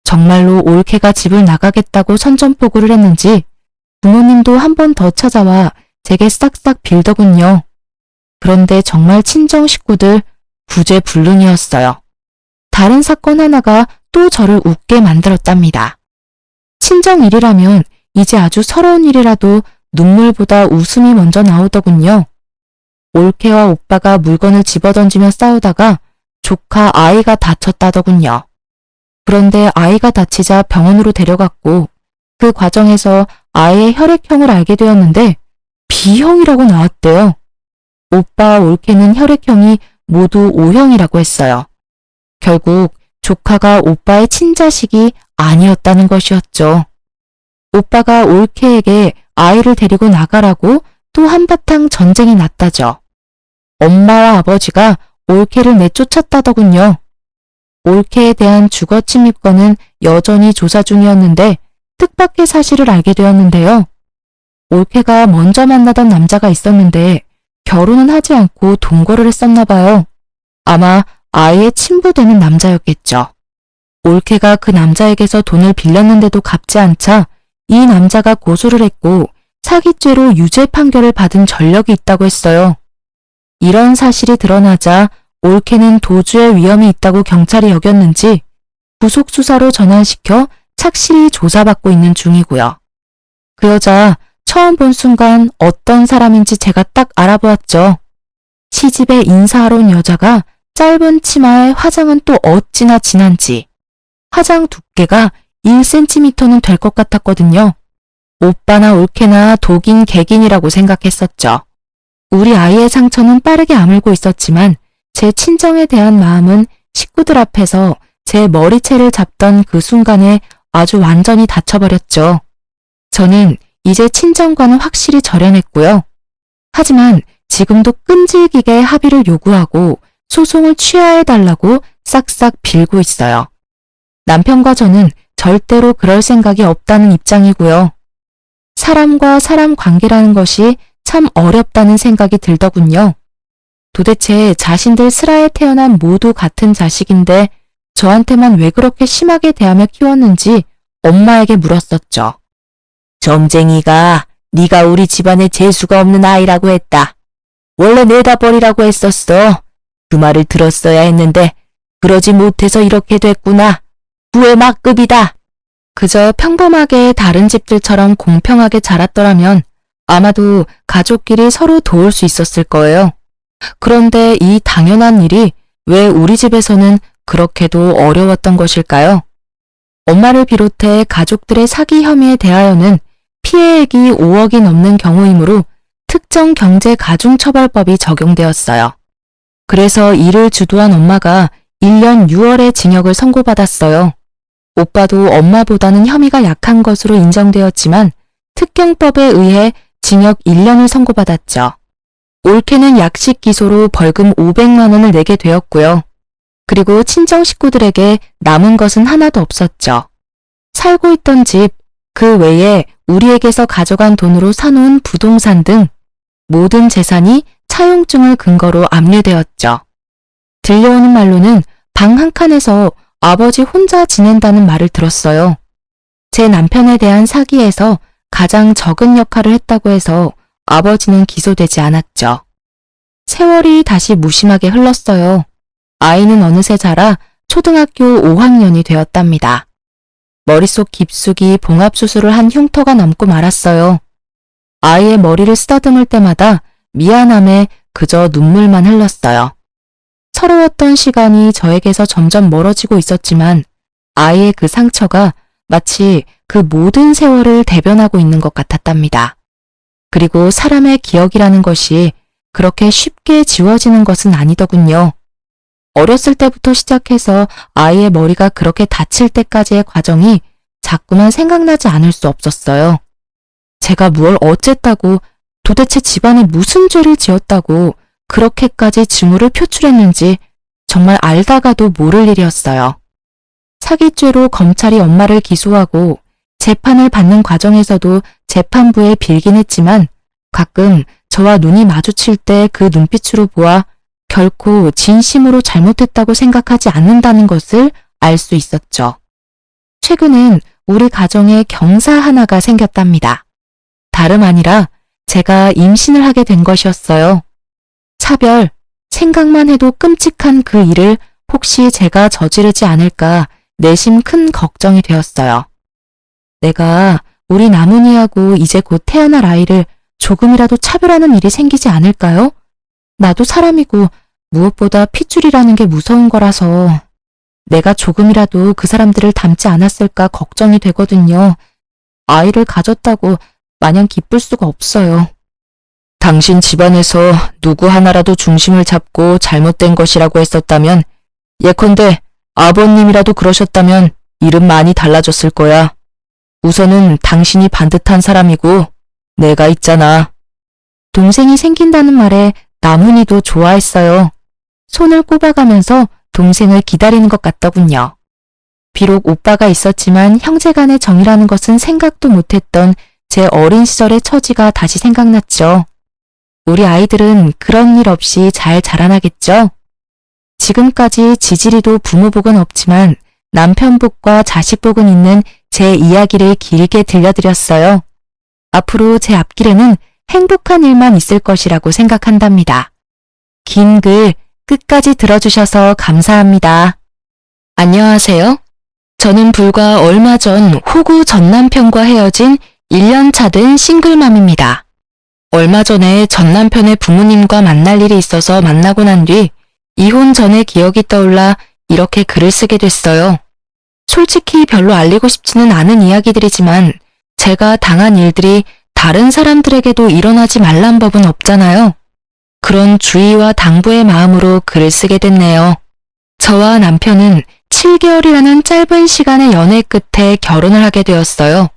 정말로 올케가 집을 나가겠다고 선전포고를 했는지 부모님도 한 번 더 찾아와 제게 싹싹 빌더군요. 그런데 정말 친정 식구들 구제불능이었어요. 다른 사건 하나가 또 저를 웃게 만들었답니다. 친정 일이라면 이제 아주 서러운 일이라도 눈물보다 웃음이 먼저 나오더군요. 올케와 오빠가 물건을 집어던지며 싸우다가 조카 아이가 다쳤다더군요. 그런데 아이가 다치자 병원으로 데려갔고 그 과정에서 아이의 혈액형을 알게 되었는데 B형이라고 나왔대요. 오빠와 올케는 혈액형이 모두 O형이라고 했어요. 결국 조카가 오빠의 친자식이 아니었다는 것이었죠. 오빠가 올케에게 아이를 데리고 나가라고 또 한바탕 전쟁이 났다죠. 엄마와 아버지가 올케를 내쫓았다더군요. 올케에 대한 주거 침입건은 여전히 조사 중이었는데 뜻밖의 사실을 알게 되었는데요. 올케가 먼저 만나던 남자가 있었는데 결혼은 하지 않고 동거를 했었나 봐요. 아마 아이의 친부되는 남자였겠죠. 올케가 그 남자에게서 돈을 빌렸는데도 갚지 않자 이 남자가 고소를 했고 사기죄로 유죄 판결을 받은 전력이 있다고 했어요. 이런 사실이 드러나자 올케는 도주의 위험이 있다고 경찰이 여겼는지 구속수사로 전환시켜 착실히 조사받고 있는 중이고요. 그 여자 처음 본 순간 어떤 사람인지 제가 딱 알아보았죠. 시집에 인사하러 온 여자가 짧은 치마에 화장은 또 어찌나 진한지 화장 두께가 1cm는 될 것 같았거든요. 오빠나 올케나 독인 객인이라고 생각했었죠. 우리 아이의 상처는 빠르게 아물고 있었지만 제 친정에 대한 마음은 식구들 앞에서 제 머리채를 잡던 그 순간에 아주 완전히 닫혀버렸죠. 저는 이제 친정과는 확실히 절연했고요. 하지만 지금도 끈질기게 합의를 요구하고 소송을 취하해달라고 싹싹 빌고 있어요. 남편과 저는 절대로 그럴 생각이 없다는 입장이고요. 사람과 사람 관계라는 것이 참 어렵다는 생각이 들더군요. 도대체 자신들 슬하에 태어난 모두 같은 자식인데 저한테만 왜 그렇게 심하게 대하며 키웠는지 엄마에게 물었었죠. 점쟁이가 네가 우리 집안에 재수가 없는 아이라고 했다. 원래 내다 버리라고 했었어. 그 말을 들었어야 했는데 그러지 못해서 이렇게 됐구나. 부의 막급이다. 그저 평범하게 다른 집들처럼 공평하게 자랐더라면 아마도 가족끼리 서로 도울 수 있었을 거예요. 그런데 이 당연한 일이 왜 우리 집에서는 그렇게도 어려웠던 것일까요? 엄마를 비롯해 가족들의 사기 혐의에 대하여는 피해액이 5억이 넘는 경우이므로 특정 경제가중처벌법이 적용되었어요. 그래서 이를 주도한 엄마가 1년 6월에 징역을 선고받았어요. 오빠도 엄마보다는 혐의가 약한 것으로 인정되었지만 특경법에 의해 징역 1년을 선고받았죠. 올케는 약식 기소로 벌금 500만 원을 내게 되었고요. 그리고 친정 식구들에게 남은 것은 하나도 없었죠. 살고 있던 집, 그 외에 우리에게서 가져간 돈으로 사놓은 부동산 등 모든 재산이 차용증을 근거로 압류되었죠. 들려오는 말로는 방 한 칸에서 아버지 혼자 지낸다는 말을 들었어요. 제 남편에 대한 사기에서 가장 적은 역할을 했다고 해서 아버지는 기소되지 않았죠. 세월이 다시 무심하게 흘렀어요. 아이는 어느새 자라 초등학교 5학년이 되었답니다. 머릿속 깊숙이 봉합수술을 한 흉터가 남고 말았어요. 아이의 머리를 쓰다듬을 때마다 미안함에 그저 눈물만 흘렀어요. 서러웠던 시간이 저에게서 점점 멀어지고 있었지만 아이의 그 상처가 마치 그 모든 세월을 대변하고 있는 것 같았답니다. 그리고 사람의 기억이라는 것이 그렇게 쉽게 지워지는 것은 아니더군요. 어렸을 때부터 시작해서 아이의 머리가 그렇게 다칠 때까지의 과정이 자꾸만 생각나지 않을 수 없었어요. 제가 무얼 어쨌다고, 도대체 집안에 무슨 죄를 지었다고 그렇게까지 증오를 표출했는지 정말 알다가도 모를 일이었어요. 사기죄로 검찰이 엄마를 기소하고 재판을 받는 과정에서도 재판부에 빌긴 했지만 가끔 저와 눈이 마주칠 때 그 눈빛으로 보아 결코 진심으로 잘못했다고 생각하지 않는다는 것을 알 수 있었죠. 최근엔 우리 가정에 경사 하나가 생겼답니다. 다름 아니라 제가 임신을 하게 된 것이었어요. 차별, 생각만 해도 끔찍한 그 일을 혹시 제가 저지르지 않을까 내심 큰 걱정이 되었어요. 내가 우리 나문이하고 이제 곧 태어날 아이를 조금이라도 차별하는 일이 생기지 않을까요? 나도 사람이고 무엇보다 핏줄이라는 게 무서운 거라서 내가 조금이라도 그 사람들을 닮지 않았을까 걱정이 되거든요. 아이를 가졌다고 마냥 기쁠 수가 없어요. 당신 집안에서 누구 하나라도 중심을 잡고 잘못된 것이라고 했었다면, 예컨대 아버님이라도 그러셨다면 일은 많이 달라졌을 거야. 우선은 당신이 반듯한 사람이고 내가 있잖아. 동생이 생긴다는 말에 나문이도 좋아했어요. 손을 꼽아가면서 동생을 기다리는 것 같더군요. 비록 오빠가 있었지만 형제간의 정이라는 것은 생각도 못했던 제 어린 시절의 처지가 다시 생각났죠. 우리 아이들은 그런 일 없이 잘 자라나겠죠? 지금까지 지지리도 부모 복은 없지만 남편 복과 자식 복은 있는 제 이야기를 길게 들려드렸어요. 앞으로 제 앞길에는 행복한 일만 있을 것이라고 생각한답니다. 긴 글 끝까지 들어주셔서 감사합니다. 안녕하세요. 저는 불과 얼마 전 호구 전 남편과 헤어진 1년 차 된 싱글맘입니다. 얼마 전에 전 남편의 부모님과 만날 일이 있어서 만나고 난 뒤 이혼 전의 기억이 떠올라 이렇게 글을 쓰게 됐어요. 솔직히 별로 알리고 싶지는 않은 이야기들이지만 제가 당한 일들이 다른 사람들에게도 일어나지 말란 법은 없잖아요. 그런 주의와 당부의 마음으로 글을 쓰게 됐네요. 저와 남편은 7개월이라는 짧은 시간의 연애 끝에 결혼을 하게 되었어요.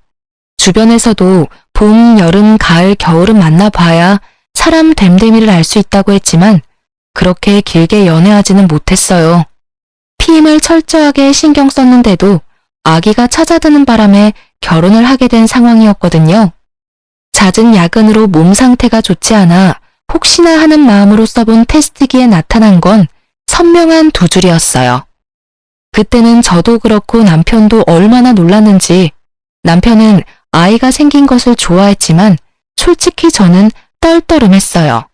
주변에서도 봄, 여름, 가을, 겨울은 만나봐야 사람 됨됨이를 알 수 있다고 했지만 그렇게 길게 연애하지는 못했어요. 피임을 철저하게 신경 썼는데도 아기가 찾아드는 바람에 결혼을 하게 된 상황이었거든요. 잦은 야근으로 몸 상태가 좋지 않아 혹시나 하는 마음으로 써본 테스트기에 나타난 건 선명한 두 줄이었어요. 그때는 저도 그렇고 남편도 얼마나 놀랐는지 남편은 아이가 생긴 것을 좋아했지만 솔직히 저는 떨떠름했어요.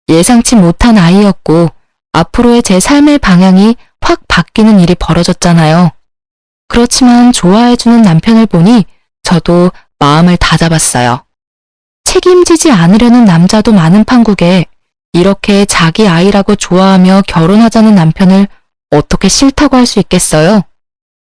예상치 못한 아이였고 앞으로의 제 삶의 방향이 확 바뀌는 일이 벌어졌잖아요. 그렇지만 좋아해주는 남편을 보니 저도 마음을 다잡았어요. 책임지지 않으려는 남자도 많은 판국에 이렇게 자기 아이라고 좋아하며 결혼하자는 남편을 어떻게 싫다고 할 수 있겠어요?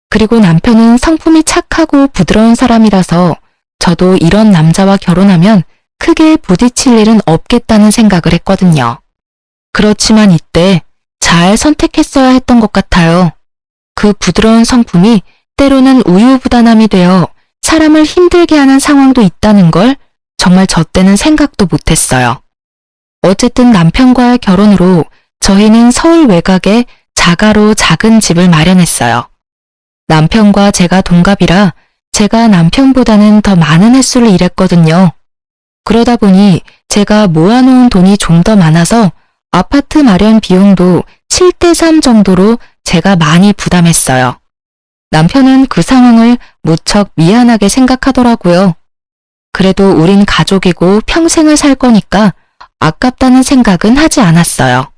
그리고 남편은 성품이 착하고 부드러운 사람이라서 저도 이런 남자와 결혼하면 크게 부딪힐 일은 없겠다는 생각을 했거든요. 그렇지만 이때 잘 선택했어야 했던 것 같아요. 그 부드러운 성품이 때로는 우유부단함이 되어 사람을 힘들게 하는 상황도 있다는 걸 정말 저 때는 생각도 못했어요. 어쨌든 남편과의 결혼으로 저희는 서울 외곽에 자가로 작은 집을 마련했어요. 남편과 제가 동갑이라 제가 남편보다는 더 많은 횟수를 일했거든요. 그러다 보니 제가 모아놓은 돈이 좀 더 많아서 아파트 마련 비용도 7대3 정도로 제가 많이 부담했어요. 남편은 그 상황을 무척 미안하게 생각하더라고요. 그래도 우린 가족이고 평생을 살 거니까 아깝다는 생각은 하지 않았어요.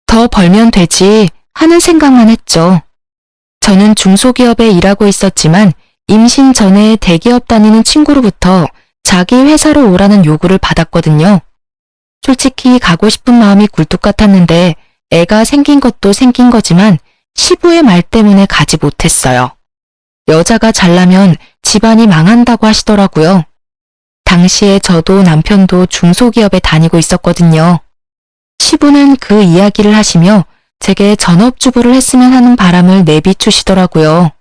더 벌면 되지 하는 생각만 했죠. 저는 중소기업에 일하고 있었지만 임신 전에 대기업 다니는 친구로부터 자기 회사로 오라는 요구를 받았거든요. 솔직히 가고 싶은 마음이 굴뚝 같았는데 애가 생긴 것도 생긴 거지만 시부의 말 때문에 가지 못했어요. 여자가 잘나면 집안이 망한다고 하시더라고요. 당시에 저도 남편도 중소기업에 다니고 있었거든요. 시부는 그 이야기를 하시며 제게 전업주부를 했으면 하는 바람을 내비추시더라고요.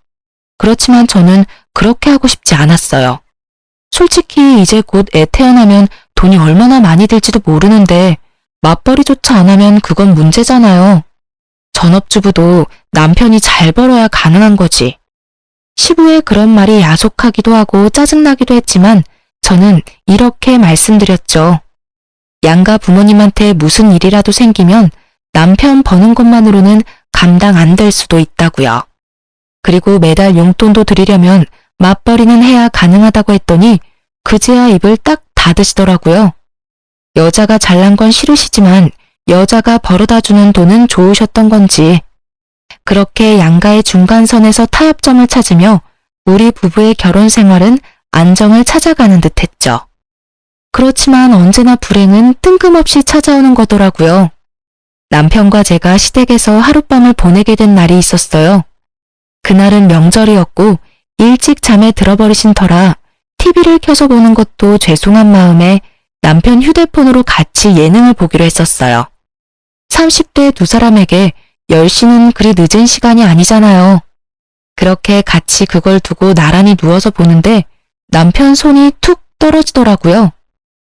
그렇지만 저는 그렇게 하고 싶지 않았어요. 솔직히 이제 곧 애 태어나면 돈이 얼마나 많이 들지도 모르는데 맞벌이조차 안 하면 그건 문제잖아요. 전업주부도 남편이 잘 벌어야 가능한 거지. 시부의 그런 말이 야속하기도 하고 짜증나기도 했지만 저는 이렇게 말씀드렸죠. 양가 부모님한테 무슨 일이라도 생기면 남편 버는 것만으로는 감당 안 될 수도 있다고요. 그리고 매달 용돈도 드리려면 맞벌이는 해야 가능하다고 했더니 그제야 입을 딱 닫으시더라고요. 여자가 잘난 건 싫으시지만 여자가 벌어다 주는 돈은 좋으셨던 건지. 그렇게 양가의 중간선에서 타협점을 찾으며 우리 부부의 결혼 생활은 안정을 찾아가는 듯 했죠. 그렇지만 언제나 불행은 뜬금없이 찾아오는 거더라고요. 남편과 제가 시댁에서 하룻밤을 보내게 된 날이 있었어요. 그날은 명절이었고 일찍 잠에 들어버리신 터라 TV를 켜서 보는 것도 죄송한 마음에 남편 휴대폰으로 같이 예능을 보기로 했었어요. 30대 두 사람에게 10시는 그리 늦은 시간이 아니잖아요. 그렇게 같이 그걸 두고 나란히 누워서 보는데 남편 손이 툭 떨어지더라고요.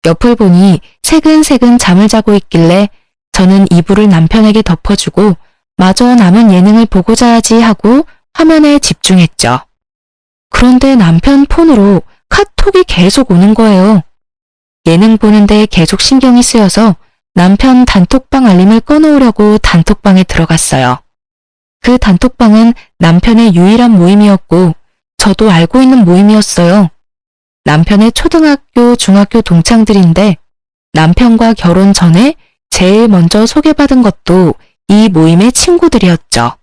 옆을 보니 새근새근 잠을 자고 있길래 저는 이불을 남편에게 덮어주고 마저 남은 예능을 보고 자야지 하고 화면에 집중했죠. 그런데 남편 폰으로 카톡이 계속 오는 거예요. 예능 보는데 계속 신경이 쓰여서 남편 단톡방 알림을 꺼놓으려고 단톡방에 들어갔어요. 그 단톡방은 남편의 유일한 모임이었고 저도 알고 있는 모임이었어요. 남편의 초등학교, 중학교 동창들인데 남편과 결혼 전에 제일 먼저 소개받은 것도 이 모임의 친구들이었죠.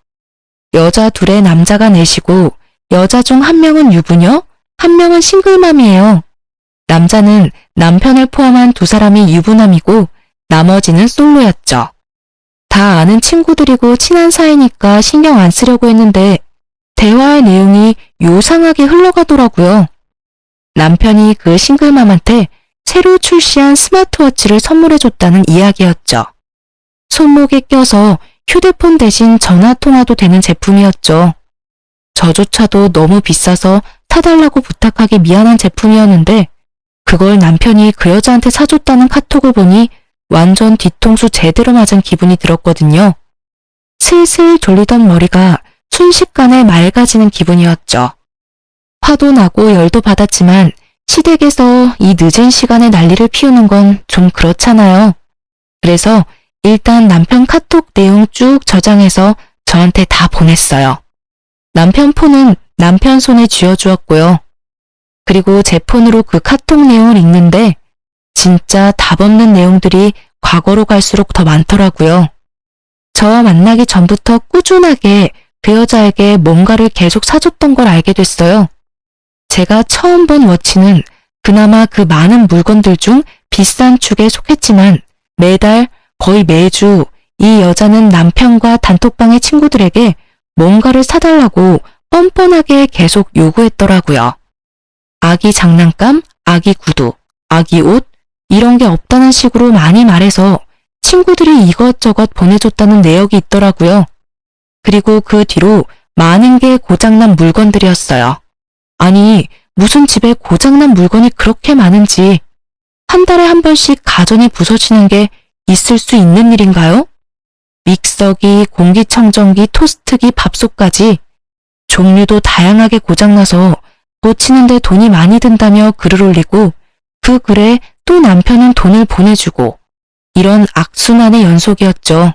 여자 둘에 남자가 넷이고 여자 중 한 명은 유부녀, 한 명은 싱글맘이에요. 남자는 남편을 포함한 두 사람이 유부남이고 나머지는 솔로였죠. 다 아는 친구들이고 친한 사이니까 신경 안 쓰려고 했는데 대화의 내용이 요상하게 흘러가더라고요. 남편이 그 싱글맘한테 새로 출시한 스마트워치를 선물해줬다는 이야기였죠. 손목에 껴서 휴대폰 대신 전화통화도 되는 제품이었죠. 저조차도 너무 비싸서 사달라고 부탁하기 미안한 제품이었는데 그걸 남편이 그 여자한테 사줬다는 카톡을 보니 완전 뒤통수 제대로 맞은 기분이 들었거든요. 슬슬 졸리던 머리가 순식간에 맑아지는 기분이었죠. 화도 나고 열도 받았지만 시댁에서 이 늦은 시간에 난리를 피우는 건 좀 그렇잖아요. 그래서 일단 남편 카톡 내용 쭉 저장해서 저한테 다 보냈어요. 남편 폰은 남편 손에 쥐어주었고요. 그리고 제 폰으로 그 카톡 내용을 읽는데 진짜 답 없는 내용들이 과거로 갈수록 더 많더라고요. 저와 만나기 전부터 꾸준하게 그 여자에게 뭔가를 계속 사줬던 걸 알게 됐어요. 제가 처음 본 워치는 그나마 그 많은 물건들 중 비싼 축에 속했지만 매달 거의 매주 이 여자는 남편과 단톡방의 친구들에게 뭔가를 사달라고 뻔뻔하게 계속 요구했더라고요. 아기 장난감, 아기 구두, 아기 옷 이런 게 없다는 식으로 많이 말해서 친구들이 이것저것 보내줬다는 내역이 있더라고요. 그리고 그 뒤로 많은 게 고장난 물건들이었어요. 아니 무슨 집에 고장난 물건이 그렇게 많은지 한 달에 한 번씩 가전이 부서지는 게 있을 수 있는 일인가요? 믹서기, 공기청정기, 토스트기, 밥솥까지 종류도 다양하게 고장나서 고치는데 돈이 많이 든다며 글을 올리고 그 글에 또 남편은 돈을 보내주고 이런 악순환의 연속이었죠.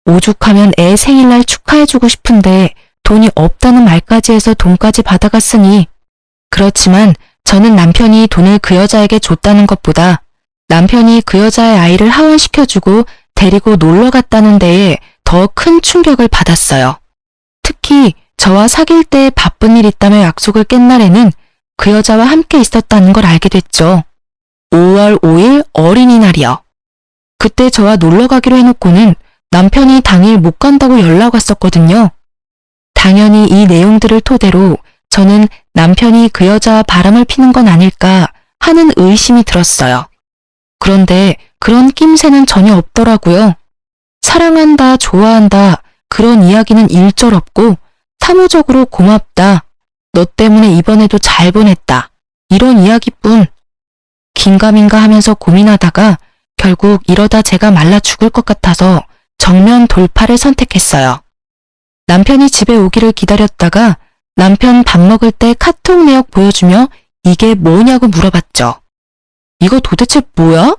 오죽하면 애 생일날 축하해주고 싶은데 돈이 없다는 말까지 해서 돈까지 받아갔으니 그렇지만 저는 남편이 돈을 그 여자에게 줬다는 것보다 남편이 그 여자의 아이를 하원시켜주고 데리고 놀러 갔다는 데에 더 큰 충격을 받았어요. 특히 저와 사귈 때 바쁜 일 있다며 약속을 깬 날에는 그 여자와 함께 있었다는 걸 알게 됐죠. 5월 5일 어린이날이요. 그때 저와 놀러 가기로 해놓고는 남편이 당일 못 간다고 연락 왔었거든요. 당연히 이 내용들을 토대로 저는 남편이 그 여자와 바람을 피는 건 아닐까 하는 의심이 들었어요. 그런데 그런 낌새는 전혀 없더라고요. 사랑한다, 좋아한다 그런 이야기는 일절 없고 사무적으로 고맙다, 너 때문에 이번에도 잘 보냈다 이런 이야기뿐. 긴가민가 하면서 고민하다가 결국 이러다 제가 말라 죽을 것 같아서 정면 돌파를 선택했어요. 남편이 집에 오기를 기다렸다가 남편 밥 먹을 때 카톡 내역 보여주며 이게 뭐냐고 물어봤죠. 이거 도대체 뭐야?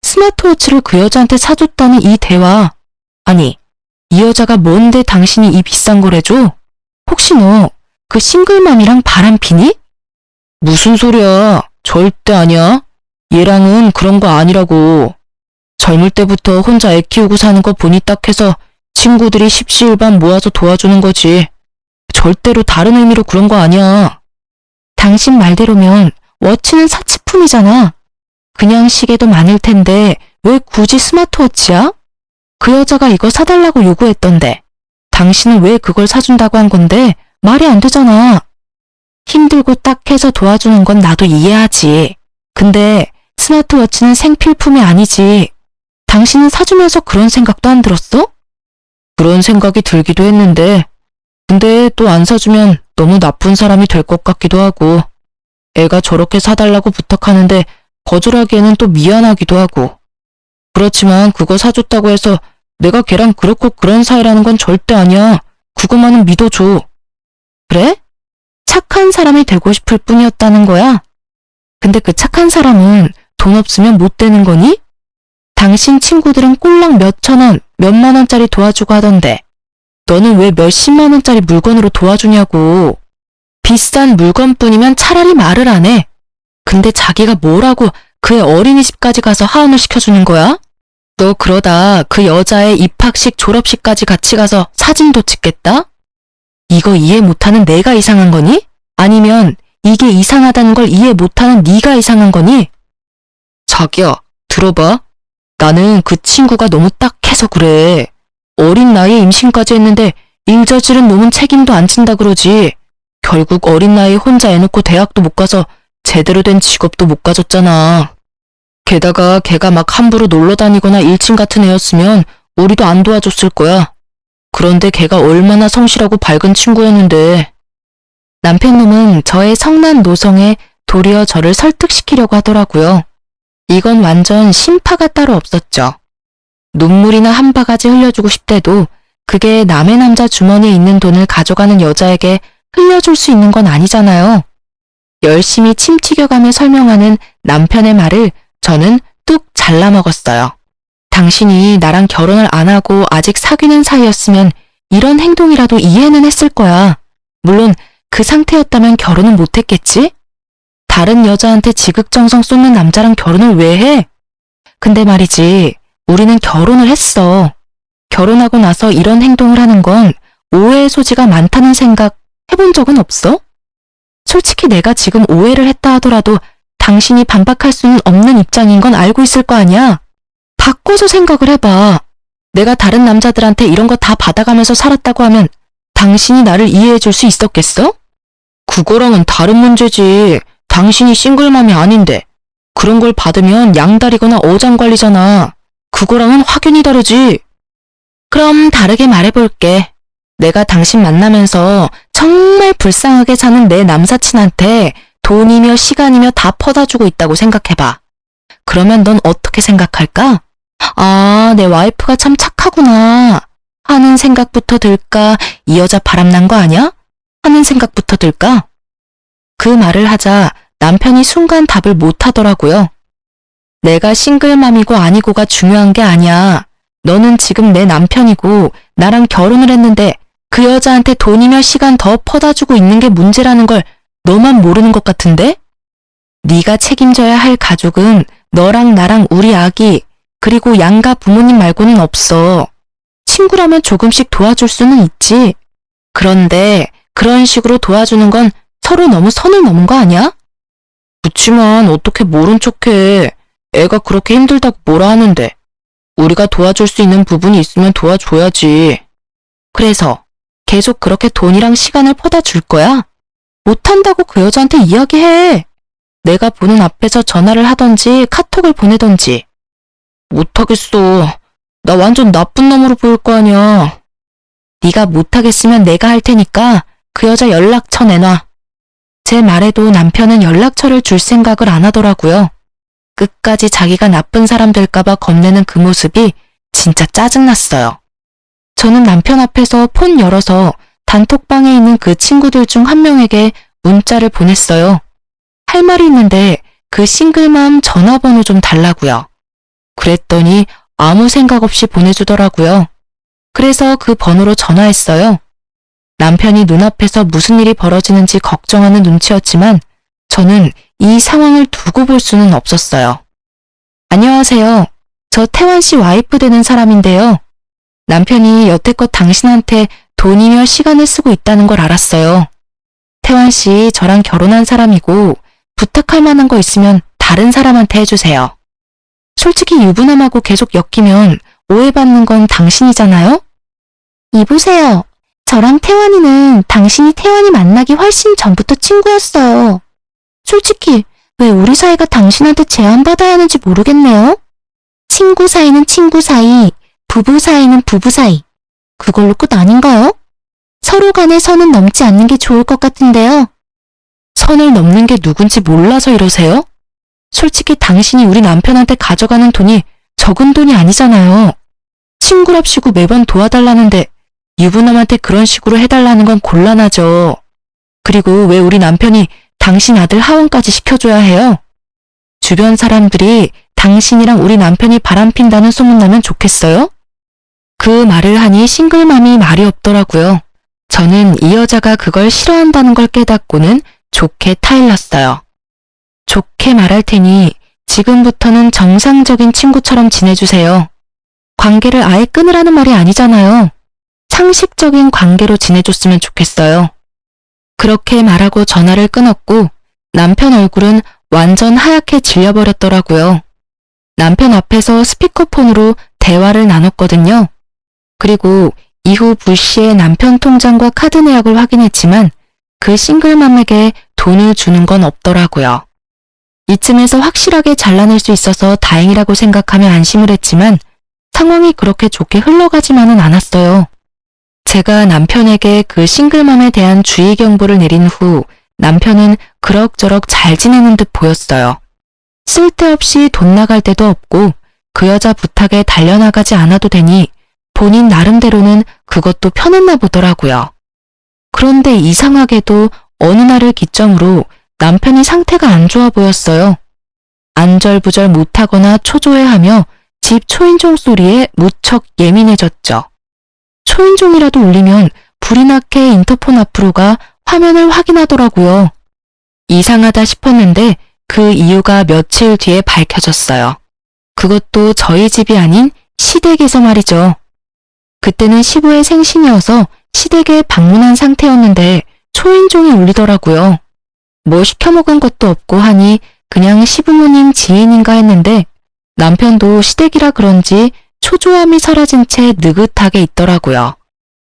스마트워치를 그 여자한테 사줬다는 이 대화. 아니, 이 여자가 뭔데 당신이 이 비싼 걸 해줘? 혹시 너 그 싱글맘이랑 바람 피니? 무슨 소리야. 절대 아니야. 얘랑은 그런 거 아니라고. 젊을 때부터 혼자 애 키우고 사는 거 보니 딱 해서 친구들이 십시일반 모아서 도와주는 거지. 절대로 다른 의미로 그런 거 아니야. 당신 말대로면 워치는 사치품이잖아. 그냥 시계도 많을 텐데 왜 굳이 스마트워치야? 그 여자가 이거 사달라고 요구했던데 당신은 왜 그걸 사준다고 한 건데 말이 안 되잖아. 힘들고 딱 해서 도와주는 건 나도 이해하지. 근데 스마트워치는 생필품이 아니지. 당신은 사주면서 그런 생각도 안 들었어? 그런 생각이 들기도 했는데 근데 또 안 사주면 너무 나쁜 사람이 될 것 같기도 하고 애가 저렇게 사달라고 부탁하는데 거절하기에는 또 미안하기도 하고 그렇지만 그거 사줬다고 해서 내가 걔랑 그렇고 그런 사이라는 건 절대 아니야. 그것만은 믿어줘. 그래? 착한 사람이 되고 싶을 뿐이었다는 거야? 근데 그 착한 사람은 돈 없으면 못 되는 거니? 당신 친구들은 꼴랑 몇천 원, 몇만 원짜리 도와주고 하던데 너는 왜 몇십만 원짜리 물건으로 도와주냐고. 비싼 물건뿐이면 차라리 말을 안 해. 근데 자기가 뭐라고 그의 어린이집까지 가서 하원을 시켜주는 거야? 너 그러다 그 여자의 입학식, 졸업식까지 같이 가서 사진도 찍겠다? 이거 이해 못하는 내가 이상한 거니? 아니면 이게 이상하다는 걸 이해 못하는 네가 이상한 거니? 자기야, 들어봐. 나는 그 친구가 너무 딱해서 그래. 어린 나이에 임신까지 했는데 일 저지른 놈은 책임도 안 진다 그러지. 결국 어린 나이에 혼자 애 놓고 대학도 못 가서 제대로 된 직업도 못 가졌잖아. 게다가 걔가 막 함부로 놀러 다니거나 일진 같은 애였으면 우리도 안 도와줬을 거야. 그런데 걔가 얼마나 성실하고 밝은 친구였는데. 남편 놈은 저의 성난 노성에 도리어 저를 설득시키려고 하더라고요. 이건 완전 심파가 따로 없었죠. 눈물이나 한 바가지 흘려주고 싶대도 그게 남의 남자 주머니에 있는 돈을 가져가는 여자에게 흘려줄 수 있는 건 아니잖아요. 열심히 침 튀겨가며 설명하는 남편의 말을 저는 뚝 잘라먹었어요. 당신이 나랑 결혼을 안 하고 아직 사귀는 사이였으면 이런 행동이라도 이해는 했을 거야. 물론 그 상태였다면 결혼은 못했겠지? 다른 여자한테 지극정성 쏟는 남자랑 결혼을 왜 해? 근데 말이지, 우리는 결혼을 했어. 결혼하고 나서 이런 행동을 하는 건 오해의 소지가 많다는 생각 해본 적은 없어? 솔직히 내가 지금 오해를 했다 하더라도 당신이 반박할 수는 없는 입장인 건 알고 있을 거 아니야? 바꿔서 생각을 해봐. 내가 다른 남자들한테 이런 거 다 받아가면서 살았다고 하면 당신이 나를 이해해 줄 수 있었겠어? 그거랑은 다른 문제지. 당신이 싱글맘이 아닌데 그런 걸 받으면 양다리거나 어장관리잖아. 그거랑은 확연히 다르지. 그럼 다르게 말해볼게. 내가 당신 만나면서 정말 불쌍하게 사는 내 남사친한테 돈이며 시간이며 다 퍼다 주고 있다고 생각해봐. 그러면 넌 어떻게 생각할까? 아, 내 와이프가 참 착하구나 하는 생각부터 들까, 이 여자 바람난 거 아니야? 하는 생각부터 들까? 그 말을 하자 남편이 순간 답을 못 하더라고요. 내가 싱글맘이고 아니고가 중요한 게 아니야. 너는 지금 내 남편이고 나랑 결혼을 했는데 그 여자한테 돈이며 시간 더 퍼다 주고 있는 게 문제라는 걸 너만 모르는 것 같은데? 네가 책임져야 할 가족은 너랑 나랑 우리 아기, 그리고 양가 부모님 말고는 없어. 친구라면 조금씩 도와줄 수는 있지. 그런데 그런 식으로 도와주는 건 서로 너무 선을 넘은 거 아니야? 그치만 어떻게 모른 척해. 애가 그렇게 힘들다고 뭐라 하는데. 우리가 도와줄 수 있는 부분이 있으면 도와줘야지. 그래서 계속 그렇게 돈이랑 시간을 퍼다 줄 거야? 못한다고 그 여자한테 이야기해. 내가 보는 앞에서 전화를 하던지 카톡을 보내던지. 못하겠어. 나 완전 나쁜 놈으로 보일 거 아니야. 네가 못하겠으면 내가 할 테니까 그 여자 연락처 내놔. 제 말에도 남편은 연락처를 줄 생각을 안 하더라고요. 끝까지 자기가 나쁜 사람 될까봐 겁내는 그 모습이 진짜 짜증났어요. 저는 남편 앞에서 폰 열어서 단톡방에 있는 그 친구들 중 한 명에게 문자를 보냈어요. 할 말이 있는데 그 싱글맘 전화번호 좀 달라고요. 그랬더니 아무 생각 없이 보내주더라고요. 그래서 그 번호로 전화했어요. 남편이 눈앞에서 무슨 일이 벌어지는지 걱정하는 눈치였지만 저는 이 상황을 두고 볼 수는 없었어요. 안녕하세요. 저 태환 씨 와이프 되는 사람인데요. 남편이 여태껏 당신한테 돈이며 시간을 쓰고 있다는 걸 알았어요. 태환 씨 저랑 결혼한 사람이고 부탁할 만한 거 있으면 다른 사람한테 해주세요. 솔직히 유부남하고 계속 엮이면 오해받는 건 당신이잖아요? 이보세요. 저랑 태환이는 당신이 태환이 만나기 훨씬 전부터 친구였어요. 솔직히 왜 우리 사이가 당신한테 제한받아야 하는지 모르겠네요. 친구 사이는 친구 사이, 부부 사이는 부부 사이. 그걸로 끝 아닌가요? 서로 간에 선은 넘지 않는 게 좋을 것 같은데요. 선을 넘는 게 누군지 몰라서 이러세요? 솔직히 당신이 우리 남편한테 가져가는 돈이 적은 돈이 아니잖아요. 친구랍시고 매번 도와달라는데 유부남한테 그런 식으로 해달라는 건 곤란하죠. 그리고 왜 우리 남편이 당신 아들 하원까지 시켜줘야 해요? 주변 사람들이 당신이랑 우리 남편이 바람핀다는 소문나면 좋겠어요? 그 말을 하니 싱글맘이 말이 없더라고요. 저는 이 여자가 그걸 싫어한다는 걸 깨닫고는 좋게 타일렀어요. 좋게 말할 테니 지금부터는 정상적인 친구처럼 지내주세요. 관계를 아예 끊으라는 말이 아니잖아요. 상식적인 관계로 지내줬으면 좋겠어요. 그렇게 말하고 전화를 끊었고 남편 얼굴은 완전 하얗게 질려버렸더라고요. 남편 앞에서 스피커폰으로 대화를 나눴거든요. 그리고 이후 불시에 남편 통장과 카드 내역을 확인했지만 그 싱글맘에게 돈을 주는 건 없더라고요. 이쯤에서 확실하게 잘라낼 수 있어서 다행이라고 생각하며 안심을 했지만 상황이 그렇게 좋게 흘러가지만은 않았어요. 제가 남편에게 그 싱글맘에 대한 주의 경보를 내린 후 남편은 그럭저럭 잘 지내는 듯 보였어요. 쓸데없이 돈 나갈 데도 없고 그 여자 부탁에 달려나가지 않아도 되니 본인 나름대로는 그것도 편했나 보더라고요. 그런데 이상하게도 어느 날을 기점으로 남편이 상태가 안 좋아 보였어요. 안절부절 못하거나 초조해하며 집 초인종 소리에 무척 예민해졌죠. 초인종이라도 울리면 불이 나게 인터폰 앞으로 가 화면을 확인하더라고요. 이상하다 싶었는데 그 이유가 며칠 뒤에 밝혀졌어요. 그것도 저희 집이 아닌 시댁에서 말이죠. 그때는 시부의 생신이어서 시댁에 방문한 상태였는데 초인종이 울리더라고요. 뭐 시켜먹은 것도 없고 하니 그냥 시부모님 지인인가 했는데 남편도 시댁이라 그런지 초조함이 사라진 채 느긋하게 있더라고요.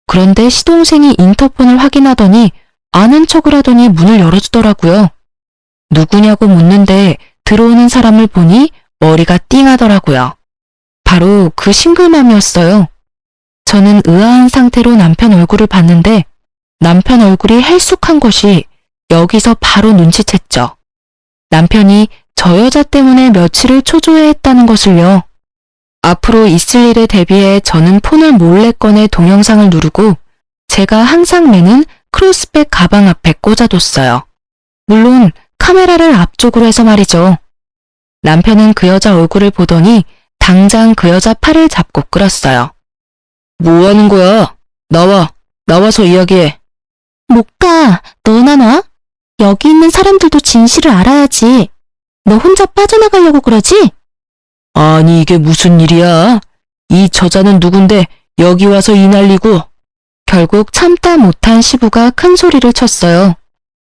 그런데 시동생이 인터폰을 확인하더니 아는 척을 하더니 문을 열어주더라고요. 누구냐고 묻는데 들어오는 사람을 보니 머리가 띵하더라고요. 바로 그 싱글맘이었어요. 저는 의아한 상태로 남편 얼굴을 봤는데 남편 얼굴이 헬쑥한 것이 여기서 바로 앞으로 있을 일에 대비해 저는 폰을 몰래 꺼내 동영상을 누르고 제가 항상 매는 크로스백 가방 앞에 꽂아뒀어요. 물론 카메라를 앞쪽으로 해서 말이죠. 남편은 그 여자 얼굴을 보더니 당장 그 여자 팔을 잡고 끌었어요. 뭐 하는 거야? 나와서 이야기해. 못 가. 너나 놔? 여기 있는 사람들도 진실을 알아야지. 너 혼자 빠져나가려고 그러지? 아니, 이게 무슨 일이야? 이 저자는 누군데 여기 와서 이 난리고. 결국 참다 못한 시부가 큰 소리를 쳤어요.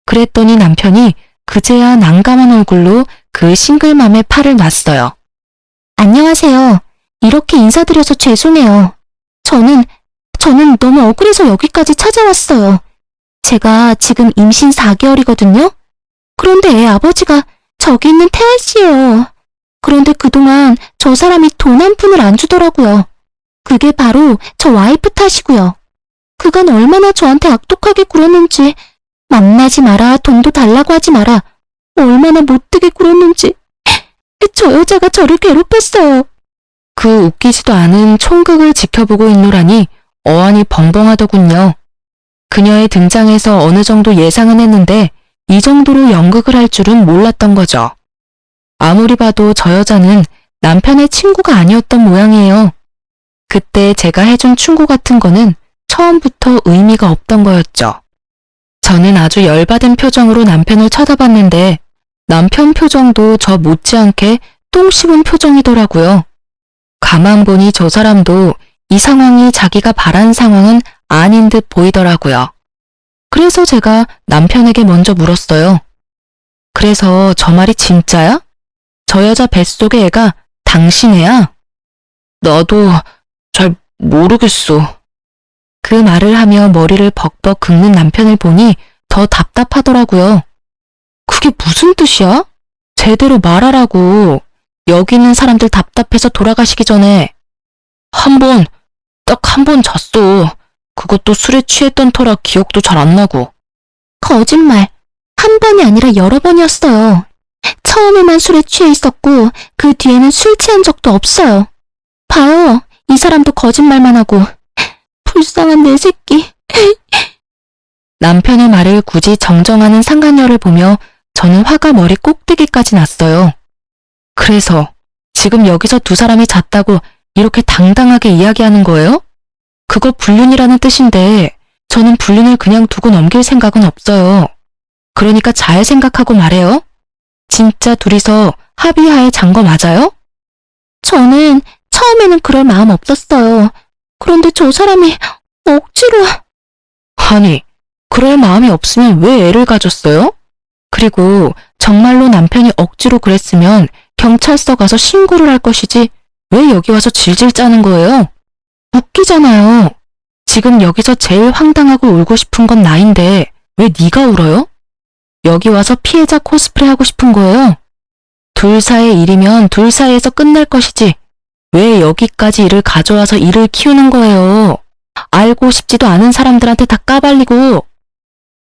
그랬더니 남편이 그제야 난감한 얼굴로 그 싱글맘의 팔을 놨어요. 안녕하세요. 이렇게 인사드려서 죄송해요. 저는 너무 억울해서 여기까지 찾아왔어요. 제가 지금 임신 4개월이거든요. 그런데 애 아버지가 저기 있는 태환 씨예요. 그런데 그동안 저 사람이 돈 한 푼을 안 주더라고요. 그게 바로 저 와이프 탓이고요. 그간 얼마나 저한테 악독하게 굴었는지, 만나지 마라, 돈도 달라고 하지 마라, 얼마나 못되게 굴었는지. 저 여자가 저를 괴롭혔어요. 그 웃기지도 않은 총극을 지켜보고 있노라니 어안이 벙벙하더군요. 그녀의 등장에서 어느 정도 예상은 했는데 이 정도로 연극을 할 줄은 몰랐던 거죠. 아무리 봐도 저 여자는 남편의 친구가 아니었던 모양이에요. 그때 제가 해준 충고 같은 거는 처음부터 의미가 없던 거였죠. 저는 아주 열받은 표정으로 남편을 쳐다봤는데 남편 표정도 저 못지않게 똥 씹은 표정이더라고요. 가만 보니 저 사람도 이 상황이 자기가 바란 상황은 아닌 듯 보이더라고요. 그래서 제가 남편에게 먼저 물었어요. 그래서 저 말이 진짜야? 저 여자 뱃속의 애가 당신 애야? 나도 잘 모르겠어. 그 말을 하며 머리를 벅벅 긁는 남편을 보니 더 답답하더라고요. 그게 무슨 뜻이야? 제대로 말하라고. 여기 있는 사람들 답답해서 돌아가시기 전에. 딱 한 번 잤어. 그것도 술에 취했던 터라 기억도 잘 안 나고. 거짓말. 한 번이 아니라 여러 번이었어요. 처음에만 술에 취해 있었고 그 뒤에는 술 취한 적도 없어요. 봐요. 이 사람도 거짓말만 하고. 불쌍한 내 새끼. 남편의 말을 굳이 정정하는 상간녀를 보며 저는 화가 머리 꼭대기까지 났어요. 그래서 지금 여기서 두 사람이 잤다고 이렇게 당당하게 이야기하는 거예요? 그거 불륜이라는 뜻인데 저는 불륜을 그냥 두고 넘길 생각은 없어요. 그러니까 잘 생각하고 말해요. 진짜 둘이서 합의하에 잔 거 맞아요? 저는 처음에는 그럴 마음 없었어요. 그런데 저 사람이 억지로... 아니, 그럴 마음이 없으면 왜 애를 가졌어요? 그리고 정말로 남편이 억지로 그랬으면 경찰서 가서 신고를 할 것이지 왜 여기 와서 질질 짜는 거예요? 웃기잖아요. 지금 여기서 제일 황당하고 울고 싶은 건 나인데 왜 네가 울어요? 여기 와서 피해자 코스프레 하고 싶은 거예요? 둘 사이의 일이면 둘 사이에서 끝날 것이지 왜 여기까지 일을 가져와서 일을 키우는 거예요? 알고 싶지도 않은 사람들한테 다 까발리고.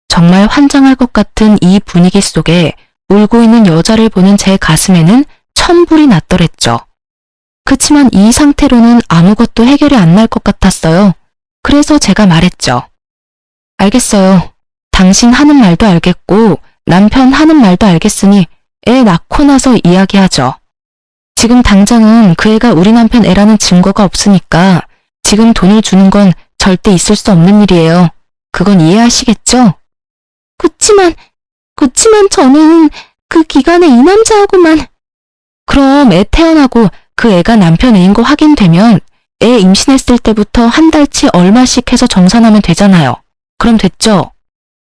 정말 환장할 것 같은 이 분위기 속에 울고 있는 여자를 보는 제 가슴에는 천불이 났더랬죠. 그치만 이 상태로는 아무것도 해결이 안 날 것 같았어요. 그래서 제가 말했죠. 알겠어요. 당신 하는 말도 알겠고 남편 하는 말도 알겠으니 애 낳고 나서 이야기하죠. 지금 당장은 그 애가 우리 남편 애라는 증거가 없으니까 지금 돈을 주는 건 절대 있을 수 없는 일이에요. 그건 이해하시겠죠? 그치만 저는 그 기간에 이 남자하고만... 그럼 애 태어나고 그 애가 남편 애인 거 확인되면 애 임신했을 때부터 한 달치 얼마씩 해서 정산하면 되잖아요. 그럼 됐죠?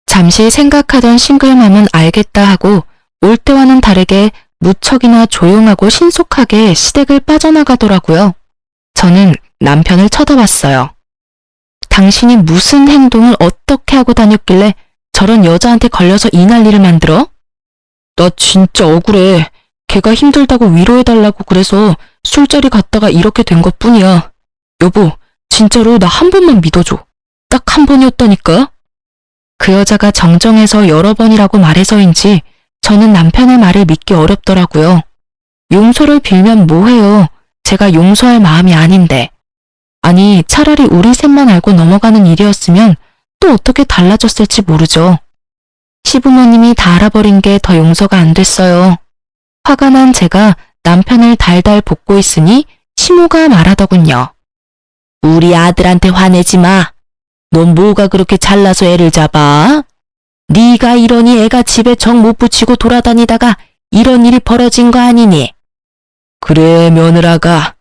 잠시 생각하던 싱글맘은 알겠다 하고 올 때와는 다르게 무척이나 조용하고 신속하게 시댁을 빠져나가더라고요. 저는 남편을 쳐다봤어요. 당신이 무슨 행동을 어떻게 하고 다녔길래 저런 여자한테 걸려서 이 난리를 만들어? 나 진짜 억울해. 걔가 힘들다고 위로해달라고 그래서 술자리 갔다가 이렇게 된 것뿐이야. 여보, 진짜로 나 한 번만 믿어줘. 딱 한 번이었다니까? 그 여자가 정정해서 여러 번이라고 말해서인지 저는 남편의 말을 믿기 어렵더라고요. 용서를 빌면 뭐해요. 제가 용서할 마음이 아닌데. 아니, 차라리 우리 셋만 알고 넘어가는 일이었으면 또 어떻게 달라졌을지 모르죠. 시부모님이 다 알아버린 게 더 용서가 안 됐어요. 화가 난 제가 남편을 달달 볶고 있으니 시모가 말하더군요. 우리 아들한테 화내지 마. 넌 뭐가 그렇게 잘나서 애를 잡아? 네가 이러니 애가 집에 정 못 붙이고 돌아다니다가 이런 일이 벌어진 거 아니니? 그래, 며느라가.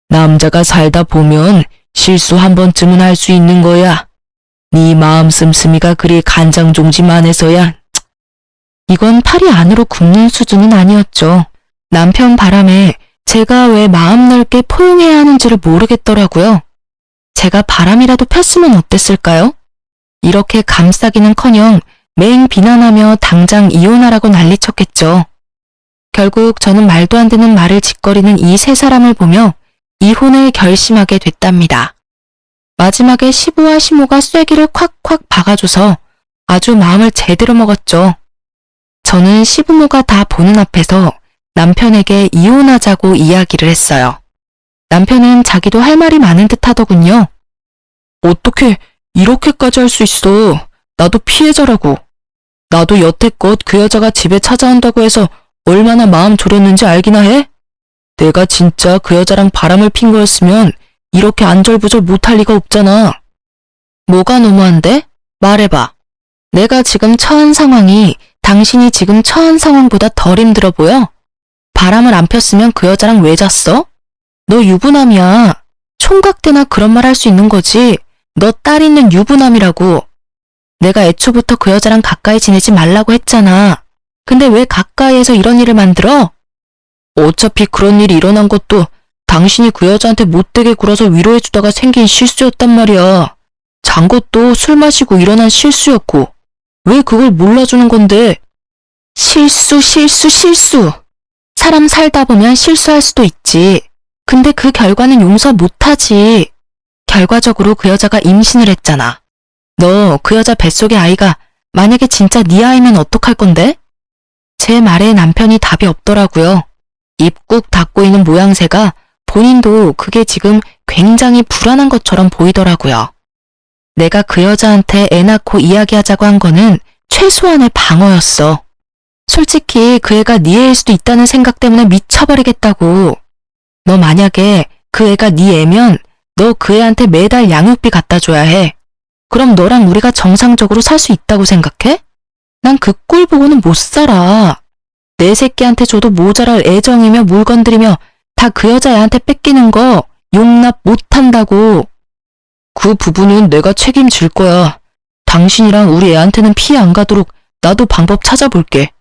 남자가 살다 보면 실수 한 번쯤은 할 수 있는 거야. 네 마음 씀씀이가 그리 간장종지만해서야. 이건 팔이 안으로 굽는 수준은 아니었죠. 남편 바람에 제가 왜 마음 넓게 포용해야 하는지를 모르겠더라고요. 제가 바람이라도 폈으면 어땠을까요? 이렇게 감싸기는커녕 맹 비난하며 당장 이혼하라고 난리쳤겠죠. 결국 저는 말도 안 되는 말을 짓거리는 이 세 사람을 보며 이혼을 결심하게 됐답니다. 마지막에 시부와 시모가 쐐기를 콱콱 박아줘서 아주 마음을 제대로 먹었죠. 저는 시부모가 다 보는 앞에서 남편에게 이혼하자고 이야기를 했어요. 남편은 자기도 할 말이 많은 듯 하더군요. 어떻게 이렇게까지 할 수 있어? 나도 피해자라고. 나도 여태껏 그 여자가 집에 찾아온다고 해서 얼마나 마음 졸였는지 알기나 해? 내가 진짜 그 여자랑 바람을 핀 거였으면 이렇게 안절부절 못할 리가 없잖아. 뭐가 너무한데? 말해봐. 내가 지금 처한 상황이 당신이 지금 처한 상황보다 덜 힘들어 보여? 바람을 안 폈으면 그 여자랑 왜 잤어? 너 유부남이야. 총각 때나 그런 말 할 수 있는 거지. 너 딸 있는 유부남이라고. 내가 애초부터 그 여자랑 가까이 지내지 말라고 했잖아. 근데 왜 가까이에서 이런 일을 만들어? 어차피 그런 일이 일어난 것도 당신이 그 여자한테 못되게 굴어서 위로해주다가 생긴 실수였단 말이야. 잔 것도 술 마시고 일어난 실수였고 왜 그걸 몰라주는 건데? 실수. 사람 살다 보면 실수할 수도 있지. 근데 그 결과는 용서 못하지. 결과적으로 그 여자가 임신을 했잖아. 너 그 여자 뱃속의 아이가 만약에 진짜 네 아이면 어떡할 건데? 제 말에 남편이 답이 없더라고요. 입 꾹 닫고 있는 모양새가 본인도 그게 지금 굉장히 불안한 것처럼 보이더라고요. 내가 그 여자한테 애 낳고 이야기하자고 한 거는 최소한의 방어였어. 솔직히 그 애가 네 애일 수도 있다는 생각 때문에 미쳐버리겠다고. 너 만약에 그 애가 네 애면 너 그 애한테 매달 양육비 갖다 줘야 해. 그럼 너랑 우리가 정상적으로 살 수 있다고 생각해? 난 그 꼴 보고는 못 살아. 내 새끼한테 줘도 모자랄 애정이며 물건들이며 다 그 여자애한테 뺏기는 거 용납 못한다고. 그 부분은 내가 책임질 거야. 당신이랑 우리 애한테는 피해 안 가도록 나도 방법 찾아볼게.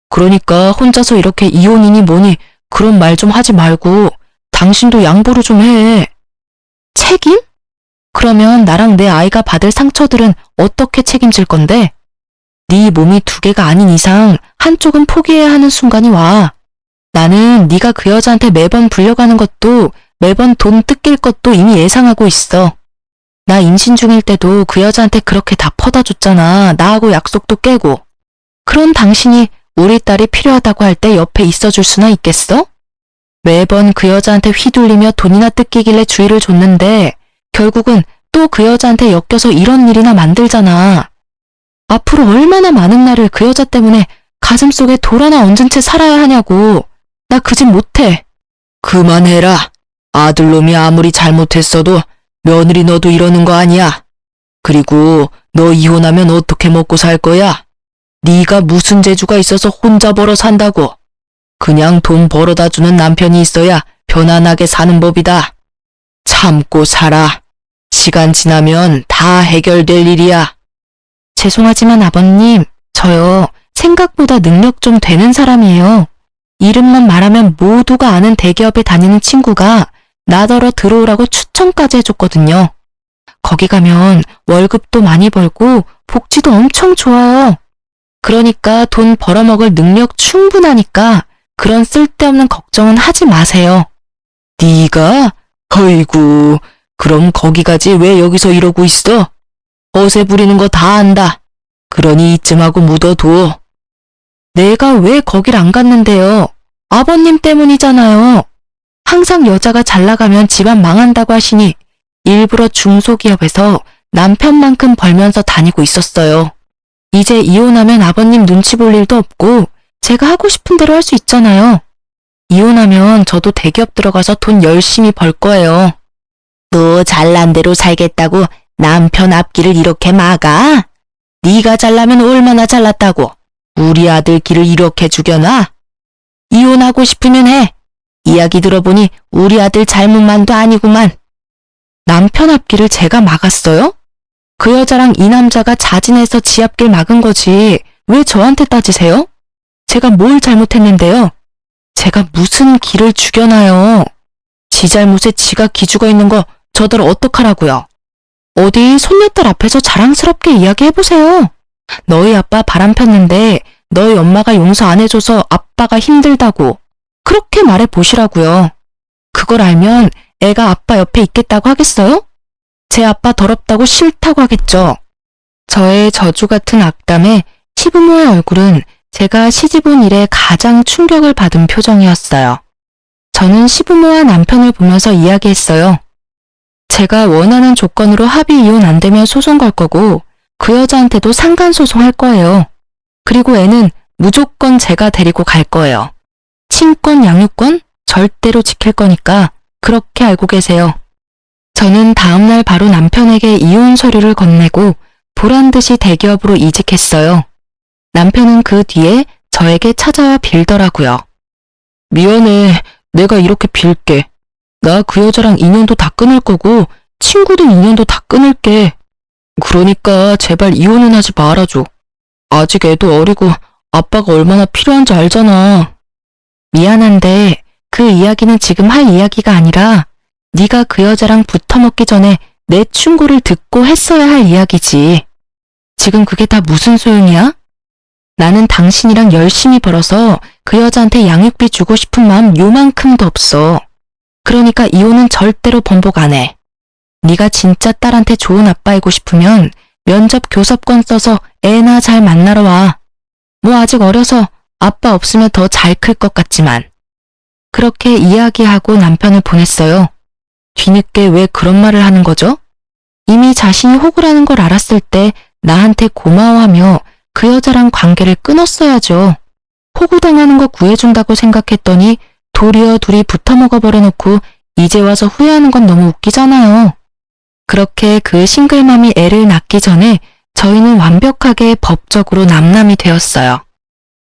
그러니까 혼자서 이렇게 이혼이니 뭐니 그런 말 좀 하지 말고 당신도 양보를 좀 해. 책임? 그러면 나랑 내 아이가 받을 상처들은 어떻게 책임질 건데? 네 몸이 두 개가 아닌 이상 한쪽은 포기해야 하는 순간이 와. 나는 네가 그 여자한테 매번 불려가는 것도 매번 돈 뜯길 것도 이미 예상하고 있어. 나 임신 중일 때도 그 여자한테 그렇게 다 퍼다 줬잖아. 나하고 약속도 깨고. 그런 당신이 우리 딸이 필요하다고 할 때 옆에 있어줄 수나 있겠어? 매번 그 여자한테 휘둘리며 돈이나 뜯기길래 주의를 줬는데 결국은 또 그 여자한테 엮여서 이런 일이나 만들잖아. 앞으로 얼마나 많은 날을 그 여자 때문에 가슴속에 돌 하나 얹은 채 살아야 하냐고. 나 그 짓 못해. 그만해라. 아들놈이 아무리 잘못했어도 며느리 너도 이러는 거 아니야. 그리고 너 이혼하면 어떻게 먹고 살 거야? 네가 무슨 재주가 있어서 혼자 벌어 산다고. 그냥 돈 벌어다 주는 남편이 있어야 편안하게 사는 법이다. 참고 살아. 시간 지나면 다 해결될 일이야. 죄송하지만 아버님, 저요 생각보다 능력 좀 되는 사람이에요. 이름만 말하면 모두가 아는 대기업에 다니는 친구가 나더러 들어오라고 추천까지 해줬거든요. 거기 가면 월급도 많이 벌고 복지도 엄청 좋아요. 그러니까 돈 벌어먹을 능력 충분하니까 그런 쓸데없는 걱정은 하지 마세요. 네가? 어이구, 그럼 거기 가지 왜 여기서 이러고 있어? 허세 부리는 거 다 안다. 그러니 이쯤하고 묻어둬. 내가 왜 거길 안 갔는데요? 아버님 때문이잖아요. 항상 여자가 잘 나가면 집안 망한다고 하시니 일부러 중소기업에서 남편만큼 벌면서 다니고 있었어요. 이제 이혼하면 아버님 눈치 볼 일도 없고 제가 하고 싶은 대로 할 수 있잖아요. 이혼하면 저도 대기업 들어가서 돈 열심히 벌 거예요. 너 잘난 대로 살겠다고 남편 앞길을 이렇게 막아? 네가 잘나면 얼마나 잘났다고 우리 아들 길을 이렇게 죽여놔? 이혼하고 싶으면 해. 이야기 들어보니 우리 아들 잘못만도 아니구만. 남편 앞길을 제가 막았어요? 그 여자랑 이 남자가 자진해서 지 앞길 막은 거지 왜 저한테 따지세요? 제가 뭘 잘못했는데요? 제가 무슨 길을 죽여놔요? 지 잘못에 지가 기죽어 있는 거 저들 어떡하라고요? 어디 손녀딸 앞에서 자랑스럽게 이야기해보세요. 너희 아빠 바람 폈는데 너희 엄마가 용서 안 해줘서 아빠가 힘들다고 그렇게 말해보시라고요. 그걸 알면 애가 아빠 옆에 있겠다고 하겠어요? 제 아빠 더럽다고 싫다고 하겠죠. 저의 저주 같은 악담에 시부모의 얼굴은 제가 시집 온 이래 가장 충격을 받은 표정이었어요. 저는 시부모와 남편을 보면서 이야기했어요. 제가 원하는 조건으로 합의 이혼 안 되면 소송 걸 거고 그 여자한테도 상간소송 할 거예요. 그리고 애는 무조건 제가 데리고 갈 거예요. 친권, 양육권 절대로 지킬 거니까 그렇게 알고 계세요. 저는 다음날 바로 남편에게 이혼 서류를 건네고 보란듯이 대기업으로 이직했어요. 남편은 그 뒤에 저에게 찾아와 빌더라고요. 미안해. 내가 이렇게 빌게. 나 그 여자랑 인연도 다 끊을 거고 친구들 인연도 다 끊을게. 그러니까 제발 이혼은 하지 말아줘. 아직 애도 어리고 아빠가 얼마나 필요한지 알잖아. 미안한데 그 이야기는 지금 할 이야기가 아니라 네가 그 여자랑 붙어먹기 전에 내 충고를 듣고 했어야 할 이야기지. 지금 그게 다 무슨 소용이야? 나는 당신이랑 열심히 벌어서 그 여자한테 양육비 주고 싶은 마음 요만큼도 없어. 그러니까 이혼은 절대로 번복 안 해. 네가 진짜 딸한테 좋은 아빠이고 싶으면 면접 교섭권 써서 애나 잘 만나러 와. 뭐 아직 어려서 아빠 없으면 더 잘 클 것 같지만. 그렇게 이야기하고 남편을 보냈어요. 뒤늦게 왜 그런 말을 하는 거죠? 이미 자신이 호구라는 걸 알았을 때 나한테 고마워하며 그 여자랑 관계를 끊었어야죠. 호구당하는 거 구해준다고 생각했더니 도리어 둘이 붙어먹어버려 놓고 이제 와서 후회하는 건 너무 웃기잖아요. 그렇게 그 싱글맘이 애를 낳기 전에 저희는 완벽하게 법적으로 남남이 되었어요.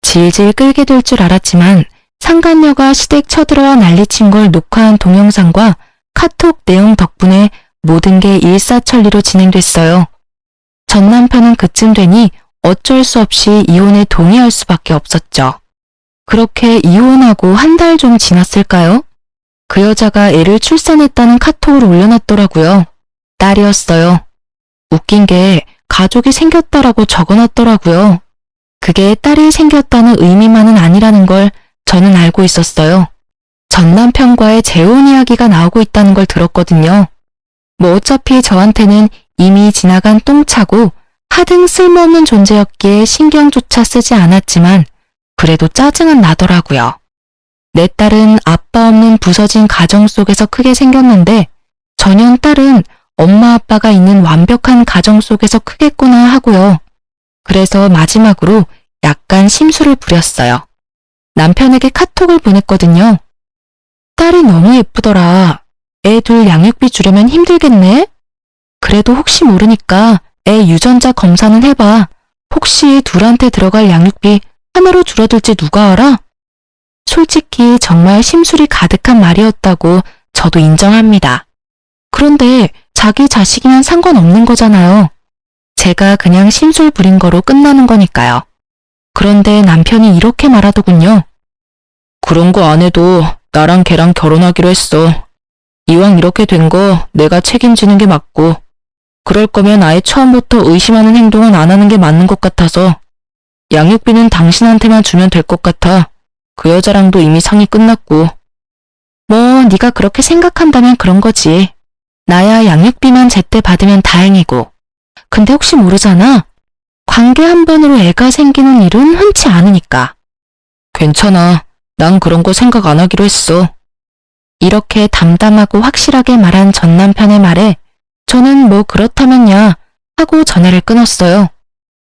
질질 끌게 될 줄 알았지만 상간녀가 시댁 쳐들어와 난리친 걸 녹화한 동영상과 카톡 내용 덕분에 모든 게 일사천리로 진행됐어요. 전 남편은 그쯤 되니 어쩔 수 없이 이혼에 동의할 수밖에 없었죠. 그렇게 이혼하고 한 달 좀 지났을까요? 그 여자가 애를 출산했다는 카톡을 올려놨더라고요. 딸이었어요. 웃긴 게 가족이 생겼다라고 적어놨더라고요. 그게 딸이 생겼다는 의미만은 아니라는 걸 저는 알고 있었어요. 전 남편과의 재혼 이야기가 나오고 있다는 걸 들었거든요. 뭐 어차피 저한테는 이미 지나간 똥차고 하등 쓸모없는 존재였기에 신경조차 쓰지 않았지만 그래도 짜증은 나더라고요. 내 딸은 아빠 없는 부서진 가정 속에서 크게 생겼는데 전현 딸은 엄마 아빠가 있는 완벽한 가정 속에서 크겠구나 하고요. 그래서 마지막으로 약간 심술을 부렸어요. 남편에게 카톡을 보냈거든요. 딸이 너무 예쁘더라. 애 둘 양육비 주려면 힘들겠네? 그래도 혹시 모르니까 애 유전자 검사는 해봐. 혹시 둘한테 들어갈 양육비 하나로 줄어들지 누가 알아? 솔직히 정말 심술이 가득한 말이었다고 저도 인정합니다. 그런데 자기 자식이면 상관없는 거잖아요. 제가 그냥 심술 부린 거로 끝나는 거니까요. 그런데 남편이 이렇게 말하더군요. 그런 거 안 해도 나랑 걔랑 결혼하기로 했어. 이왕 이렇게 된 거 내가 책임지는 게 맞고 그럴 거면 아예 처음부터 의심하는 행동은 안 하는 게 맞는 것 같아서 양육비는 당신한테만 주면 될 것 같아. 그 여자랑도 이미 상의 끝났고. 뭐 네가 그렇게 생각한다면 그런 거지. 나야 양육비만 제때 받으면 다행이고. 근데 혹시 모르잖아. 관계 한 번으로 애가 생기는 일은 흔치 않으니까. 괜찮아. 난 그런 거 생각 안 하기로 했어. 이렇게 담담하고 확실하게 말한 전 남편의 말에 저는 뭐 그렇다면야 하고 전화를 끊었어요.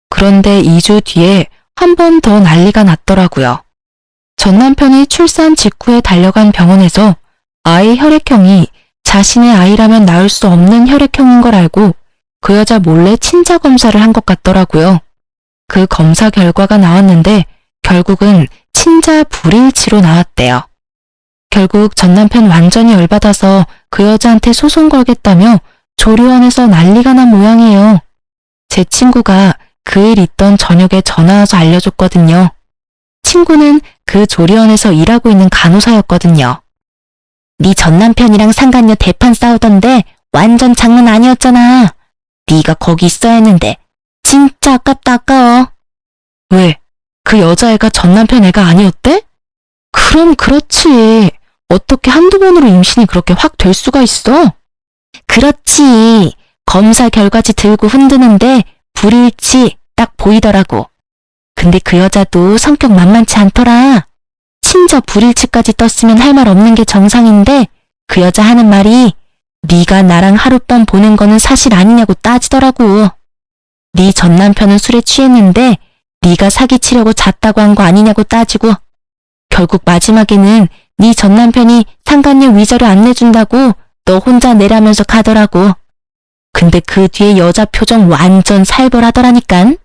그런데 2주 뒤에 한 번 더 난리가 났더라고요. 전 남편이 출산 직후에 달려간 병원에서 아이 혈액형이 자신의 아이라면 낳을 수 없는 혈액형인 걸 알고 그 여자 몰래 친자 검사를 한 것 같더라고요. 그 검사 결과가 나왔는데 결국은 친자 불일치로 나왔대요. 결국 전 남편 완전히 열받아서 그 여자한테 소송 걸겠다며 조리원에서 난리가 난 모양이에요. 제 친구가 그 일 있던 저녁에 전화 와서 알려줬거든요. 친구는 그 조리원에서 일하고 있는 간호사였거든요. 네 전 남편이랑 상간녀 대판 싸우던데 완전 장난 아니었잖아. 네가 거기 있어야 했는데 진짜 아깝다 아까워. 왜? 그 여자애가 전 남편 애가 아니었대? 그럼 그렇지. 어떻게 한두 번으로 임신이 그렇게 확 될 수가 있어? 그렇지. 검사 결과지 들고 흔드는데 불일치 딱 보이더라고. 근데 그 여자도 성격 만만치 않더라. 친저 불일치까지 떴으면 할 말 없는 게 정상인데 그 여자 하는 말이 네가 나랑 하룻밤 보낸 거는 사실 아니냐고 따지더라고. 네 전 남편은 술에 취했는데 네가 사기치려고 잤다고 한 거 아니냐고 따지고 결국 마지막에는 네 전 남편이 상간녀 위자료 안 내준다고 너 혼자 내라면서 가더라고. 근데 그 뒤에 여자 표정 완전 살벌하더라니깐.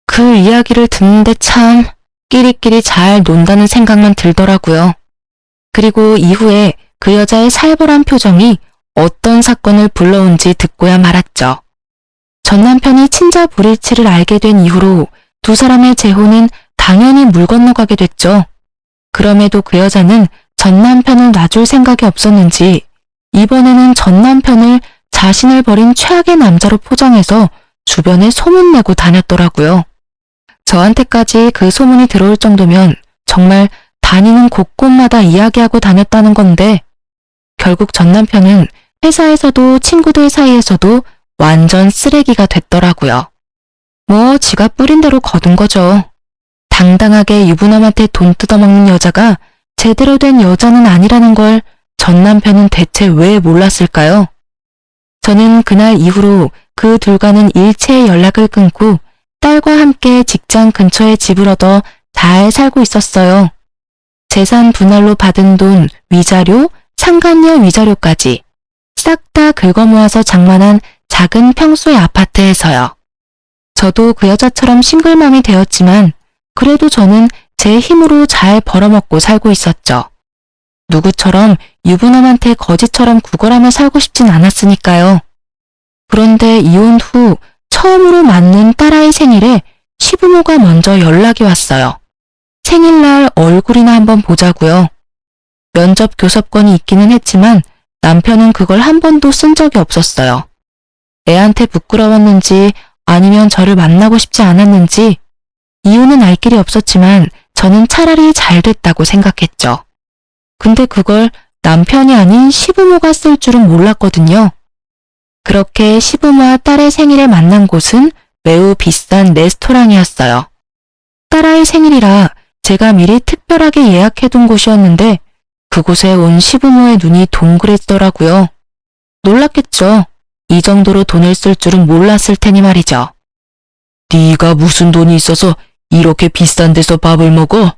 그 이야기를 듣는데 참 끼리끼리 잘 논다는 생각만 들더라고요. 그리고 이후에 그 여자의 살벌한 표정이 어떤 사건을 불러온지 듣고야 말았죠. 전 남편이 친자 불일치를 알게 된 이후로 두 사람의 재혼은 당연히 물 건너가게 됐죠. 그럼에도 그 여자는 전 남편을 놔줄 생각이 없었는지 이번에는 전 남편을 자신을 버린 최악의 남자로 포장해서 주변에 소문내고 다녔더라고요. 저한테까지 그 소문이 들어올 정도면 정말 다니는 곳곳마다 이야기하고 다녔다는 건데 결국 전 남편은 회사에서도 친구들 사이에서도 완전 쓰레기가 됐더라고요. 뭐 지가 뿌린 대로 거둔 거죠. 당당하게 유부남한테 돈 뜯어먹는 여자가 제대로 된 여자는 아니라는 걸 전 남편은 대체 왜 몰랐을까요? 저는 그날 이후로 그 둘과는 일체의 연락을 끊고 딸과 함께 직장 근처에 집을 얻어 잘 살고 있었어요. 재산 분할로 받은 돈, 위자료, 상간녀 위자료까지 싹 다 긁어 모아서 장만한 작은 평수의 아파트에서요. 저도 그 여자처럼 싱글맘이 되었지만 그래도 저는 제 힘으로 잘 벌어먹고 살고 있었죠. 누구처럼 유부남한테 거지처럼 구걸하며 살고 싶진 않았으니까요. 그런데 이혼 후 처음으로 맞는 딸아이 생일에 시부모가 먼저 연락이 왔어요. 생일날 얼굴이나 한번 보자고요. 면접 교섭권이 있기는 했지만 남편은 그걸 한 번도 쓴 적이 없었어요. 애한테 부끄러웠는지 아니면 저를 만나고 싶지 않았는지 이유는 알 길이 없었지만 저는 차라리 잘 됐다고 생각했죠. 근데 그걸 남편이 아닌 시부모가 쓸 줄은 몰랐거든요. 그렇게 시부모와 딸의 생일에 만난 곳은 매우 비싼 레스토랑이었어요. 딸아이 생일이라 제가 미리 특별하게 예약해둔 곳이었는데 그곳에 온 시부모의 눈이 동그랬더라고요. 놀랐겠죠. 이 정도로 돈을 쓸 줄은 몰랐을 테니 말이죠. 네가 무슨 돈이 있어서 이렇게 비싼 데서 밥을 먹어?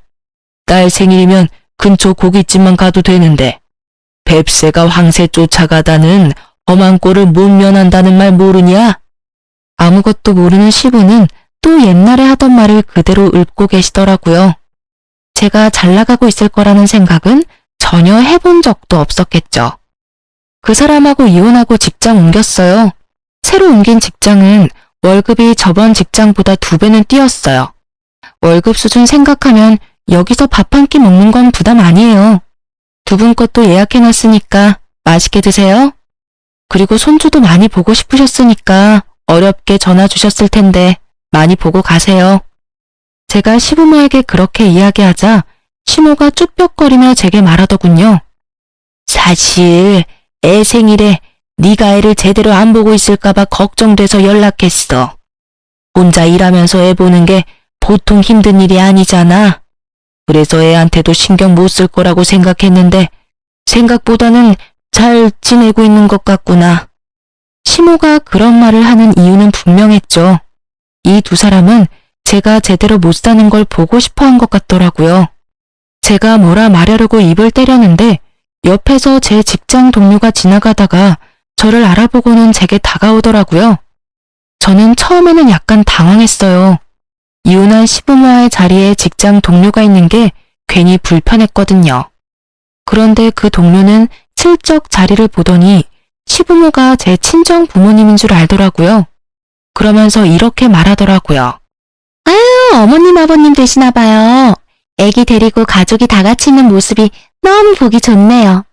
딸 생일이면 근처 고깃집만 가도 되는데 뱁새가 황새 쫓아가다는 험한 꼴을 못 면한다는 말 모르냐? 아무것도 모르는 시부는 또 옛날에 하던 말을 그대로 읊고 계시더라고요. 제가 잘 나가고 있을 거라는 생각은 전혀 해본 적도 없었겠죠. 그 사람하고 이혼하고 직장 옮겼어요. 새로 옮긴 직장은 월급이 저번 직장보다 2배는 뛰었어요. 월급 수준 생각하면 여기서 밥 한 끼 먹는 건 부담 아니에요. 두 분 것도 예약해놨으니까 맛있게 드세요. 그리고 손주도 많이 보고 싶으셨으니까 어렵게 전화 주셨을 텐데 많이 보고 가세요. 제가 시부모에게 그렇게 이야기하자 시모가 쭈뼛거리며 제게 말하더군요. 사실 애 생일에 네가 애를 제대로 안 보고 있을까봐 걱정돼서 연락했어. 혼자 일하면서 애 보는 게 보통 힘든 일이 아니잖아. 그래서 애한테도 신경 못 쓸 거라고 생각했는데 생각보다는 잘 지내고 있는 것 같구나. 시모가 그런 말을 하는 이유는 분명했죠. 이 두 사람은 제가 제대로 못 사는 걸 보고 싶어 한 것 같더라고요. 제가 뭐라 말하려고 입을 때렸는데 옆에서 제 직장 동료가 지나가다가 저를 알아보고는 제게 다가오더라고요. 저는 처음에는 약간 당황했어요. 이혼한 시부모와의 자리에 직장 동료가 있는 게 괜히 불편했거든요. 그런데 그 동료는 슬쩍 자리를 보더니 시부모가 제 친정 부모님인 줄 알더라고요. 그러면서 이렇게 말하더라고요. 아유, 어머님 아버님 되시나 봐요. 애기 데리고 가족이 다 같이 있는 모습이 너무 보기 좋네요.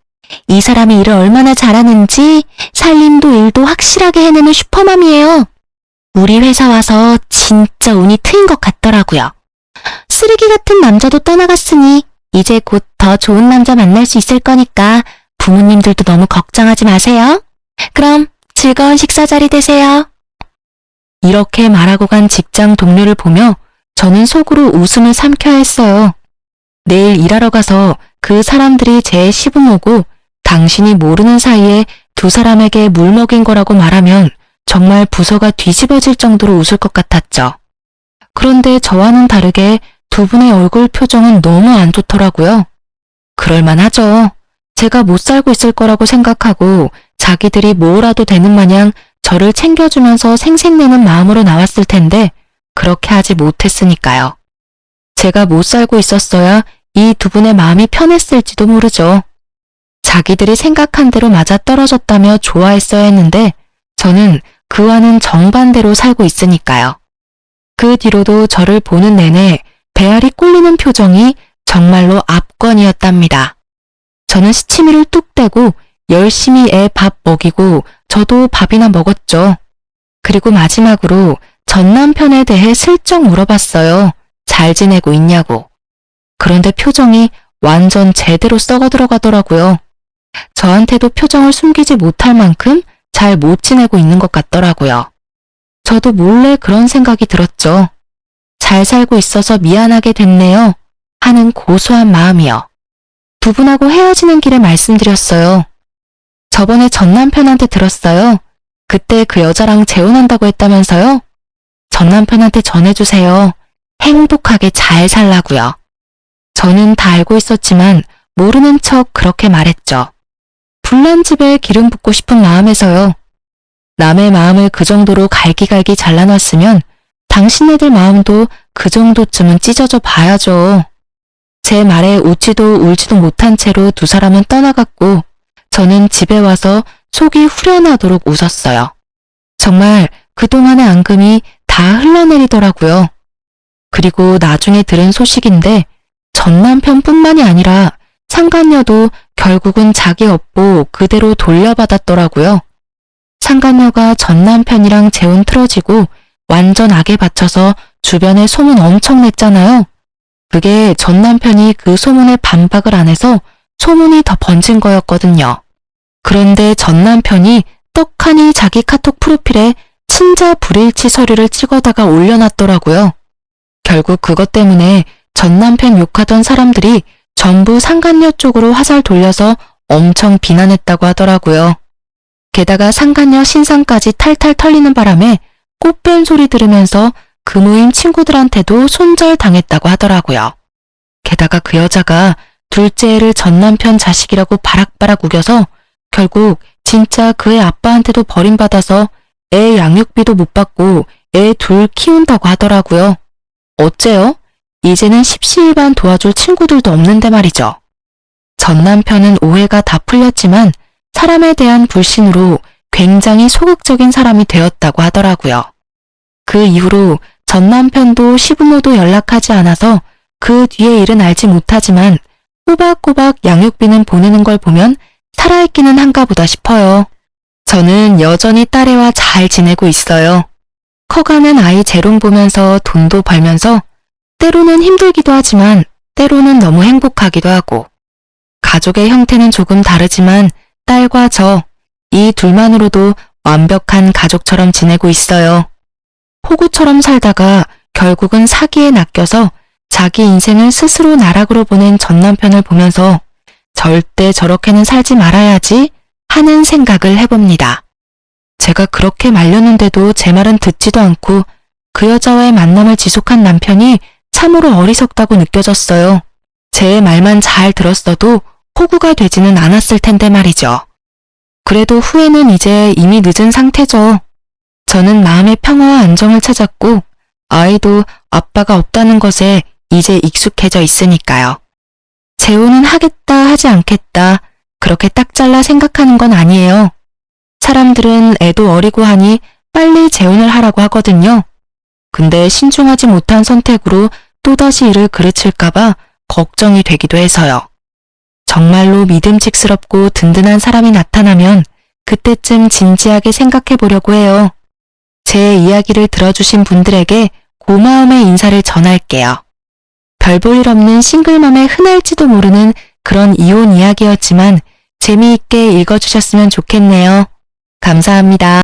이 사람이 일을 얼마나 잘하는지 살림도 일도 확실하게 해내는 슈퍼맘이에요. 우리 회사 와서 진짜 운이 트인 것 같더라고요. 쓰레기 같은 남자도 떠나갔으니 이제 곧 더 좋은 남자 만날 수 있을 거니까 부모님들도 너무 걱정하지 마세요. 그럼 즐거운 식사 자리 되세요. 이렇게 말하고 간 직장 동료를 보며 저는 속으로 웃음을 삼켜야 했어요. 내일 일하러 가서 그 사람들이 제 시부모고 당신이 모르는 사이에 두 사람에게 물 먹인 거라고 말하면 정말 부서가 뒤집어질 정도로 웃을 것 같았죠. 그런데 저와는 다르게 두 분의 얼굴 표정은 너무 안 좋더라고요. 그럴만하죠. 제가 못 살고 있을 거라고 생각하고 자기들이 뭐라도 되는 마냥 저를 챙겨주면서 생색내는 마음으로 나왔을 텐데 그렇게 하지 못했으니까요. 제가 못 살고 있었어야 이 두 분의 마음이 편했을지도 모르죠. 자기들이 생각한 대로 맞아떨어졌다며 좋아했어야 했는데 저는 그와는 정반대로 살고 있으니까요. 그 뒤로도 저를 보는 내내 배알이 꼴리는 표정이 정말로 압권이었답니다. 저는 시치미를 뚝 떼고 열심히 애 밥 먹이고 저도 밥이나 먹었죠. 그리고 마지막으로 전 남편에 대해 슬쩍 물어봤어요. 잘 지내고 있냐고. 그런데 표정이 완전 제대로 썩어 들어가더라고요. 저한테도 표정을 숨기지 못할 만큼 잘 못 지내고 있는 것 같더라고요. 저도 몰래 그런 생각이 들었죠. 잘 살고 있어서 미안하게 됐네요. 하는 고소한 마음이요. 두 분하고 헤어지는 길에 말씀드렸어요. 저번에 전 남편한테 들었어요. 그때 그 여자랑 재혼한다고 했다면서요? 전 남편한테 전해주세요. 행복하게 잘 살라고요. 저는 다 알고 있었지만 모르는 척 그렇게 말했죠. 불난 집에 기름 붓고 싶은 마음에서요. 남의 마음을 그 정도로 갈기갈기 잘라놨으면 당신네들 마음도 그 정도쯤은 찢어져 봐야죠. 제 말에 웃지도 울지도 못한 채로 두 사람은 떠나갔고 저는 집에 와서 속이 후련하도록 웃었어요. 정말 그동안의 앙금이 다 흘러내리더라고요. 그리고 나중에 들은 소식인데 전 남편뿐만이 아니라 상간녀도 결국은 자기 업보 그대로 돌려받았더라고요. 상간녀가 전 남편이랑 재혼 틀어지고 완전 악에 받쳐서 주변에 소문 엄청 냈잖아요. 그게 전 남편이 그 소문에 반박을 안 해서 소문이 더 번진 거였거든요. 그런데 전 남편이 떡하니 자기 카톡 프로필에 친자 불일치 서류를 찍어다가 올려놨더라고요. 결국 그것 때문에 전 남편 욕하던 사람들이 전부 상간녀 쪽으로 화살 돌려서 엄청 비난했다고 하더라고요. 게다가 상간녀 신상까지 탈탈 털리는 바람에 꽃뱀 소리 들으면서 그 모임 친구들한테도 손절당했다고 하더라고요. 게다가 그 여자가 둘째 애를 전 남편 자식이라고 바락바락 우겨서 결국 진짜 그 애 아빠한테도 버림받아서 애 양육비도 못 받고 애 둘 키운다고 하더라고요. 어째요? 이제는 십시일반 도와줄 친구들도 없는데 말이죠. 전 남편은 오해가 다 풀렸지만 사람에 대한 불신으로 굉장히 소극적인 사람이 되었다고 하더라고요. 그 이후로 전 남편도 시부모도 연락하지 않아서 그 뒤의 일은 알지 못하지만 꼬박꼬박 양육비는 보내는 걸 보면 살아있기는 한가 보다 싶어요. 저는 여전히 딸애와 잘 지내고 있어요. 커가는 아이 재롱 보면서 돈도 벌면서 때로는 힘들기도 하지만 때로는 너무 행복하기도 하고 가족의 형태는 조금 다르지만 딸과 저, 이 둘만으로도 완벽한 가족처럼 지내고 있어요. 호구처럼 살다가 결국은 사기에 낚여서 자기 인생을 스스로 나락으로 보낸 전 남편을 보면서 절대 저렇게는 살지 말아야지 하는 생각을 해봅니다. 제가 그렇게 말렸는데도 제 말은 듣지도 않고 그 여자와의 만남을 지속한 남편이 참으로 어리석다고 느껴졌어요. 제 말만 잘 들었어도 호구가 되지는 않았을 텐데 말이죠. 그래도 후회는 이제 이미 늦은 상태죠. 저는 마음의 평화와 안정을 찾았고 아이도 아빠가 없다는 것에 이제 익숙해져 있으니까요. 재혼은 하겠다 하지 않겠다 그렇게 딱 잘라 생각하는 건 아니에요. 사람들은 애도 어리고 하니 빨리 재혼을 하라고 하거든요. 근데 신중하지 못한 선택으로 또다시 이를 그르칠까봐 걱정이 되기도 해서요. 정말로 믿음직스럽고 든든한 사람이 나타나면 그때쯤 진지하게 생각해 보려고 해요. 제 이야기를 들어주신 분들에게 고마움의 인사를 전할게요. 별 볼 일 없는 싱글맘의 흔할지도 모르는 그런 이혼 이야기였지만 재미있게 읽어주셨으면 좋겠네요. 감사합니다.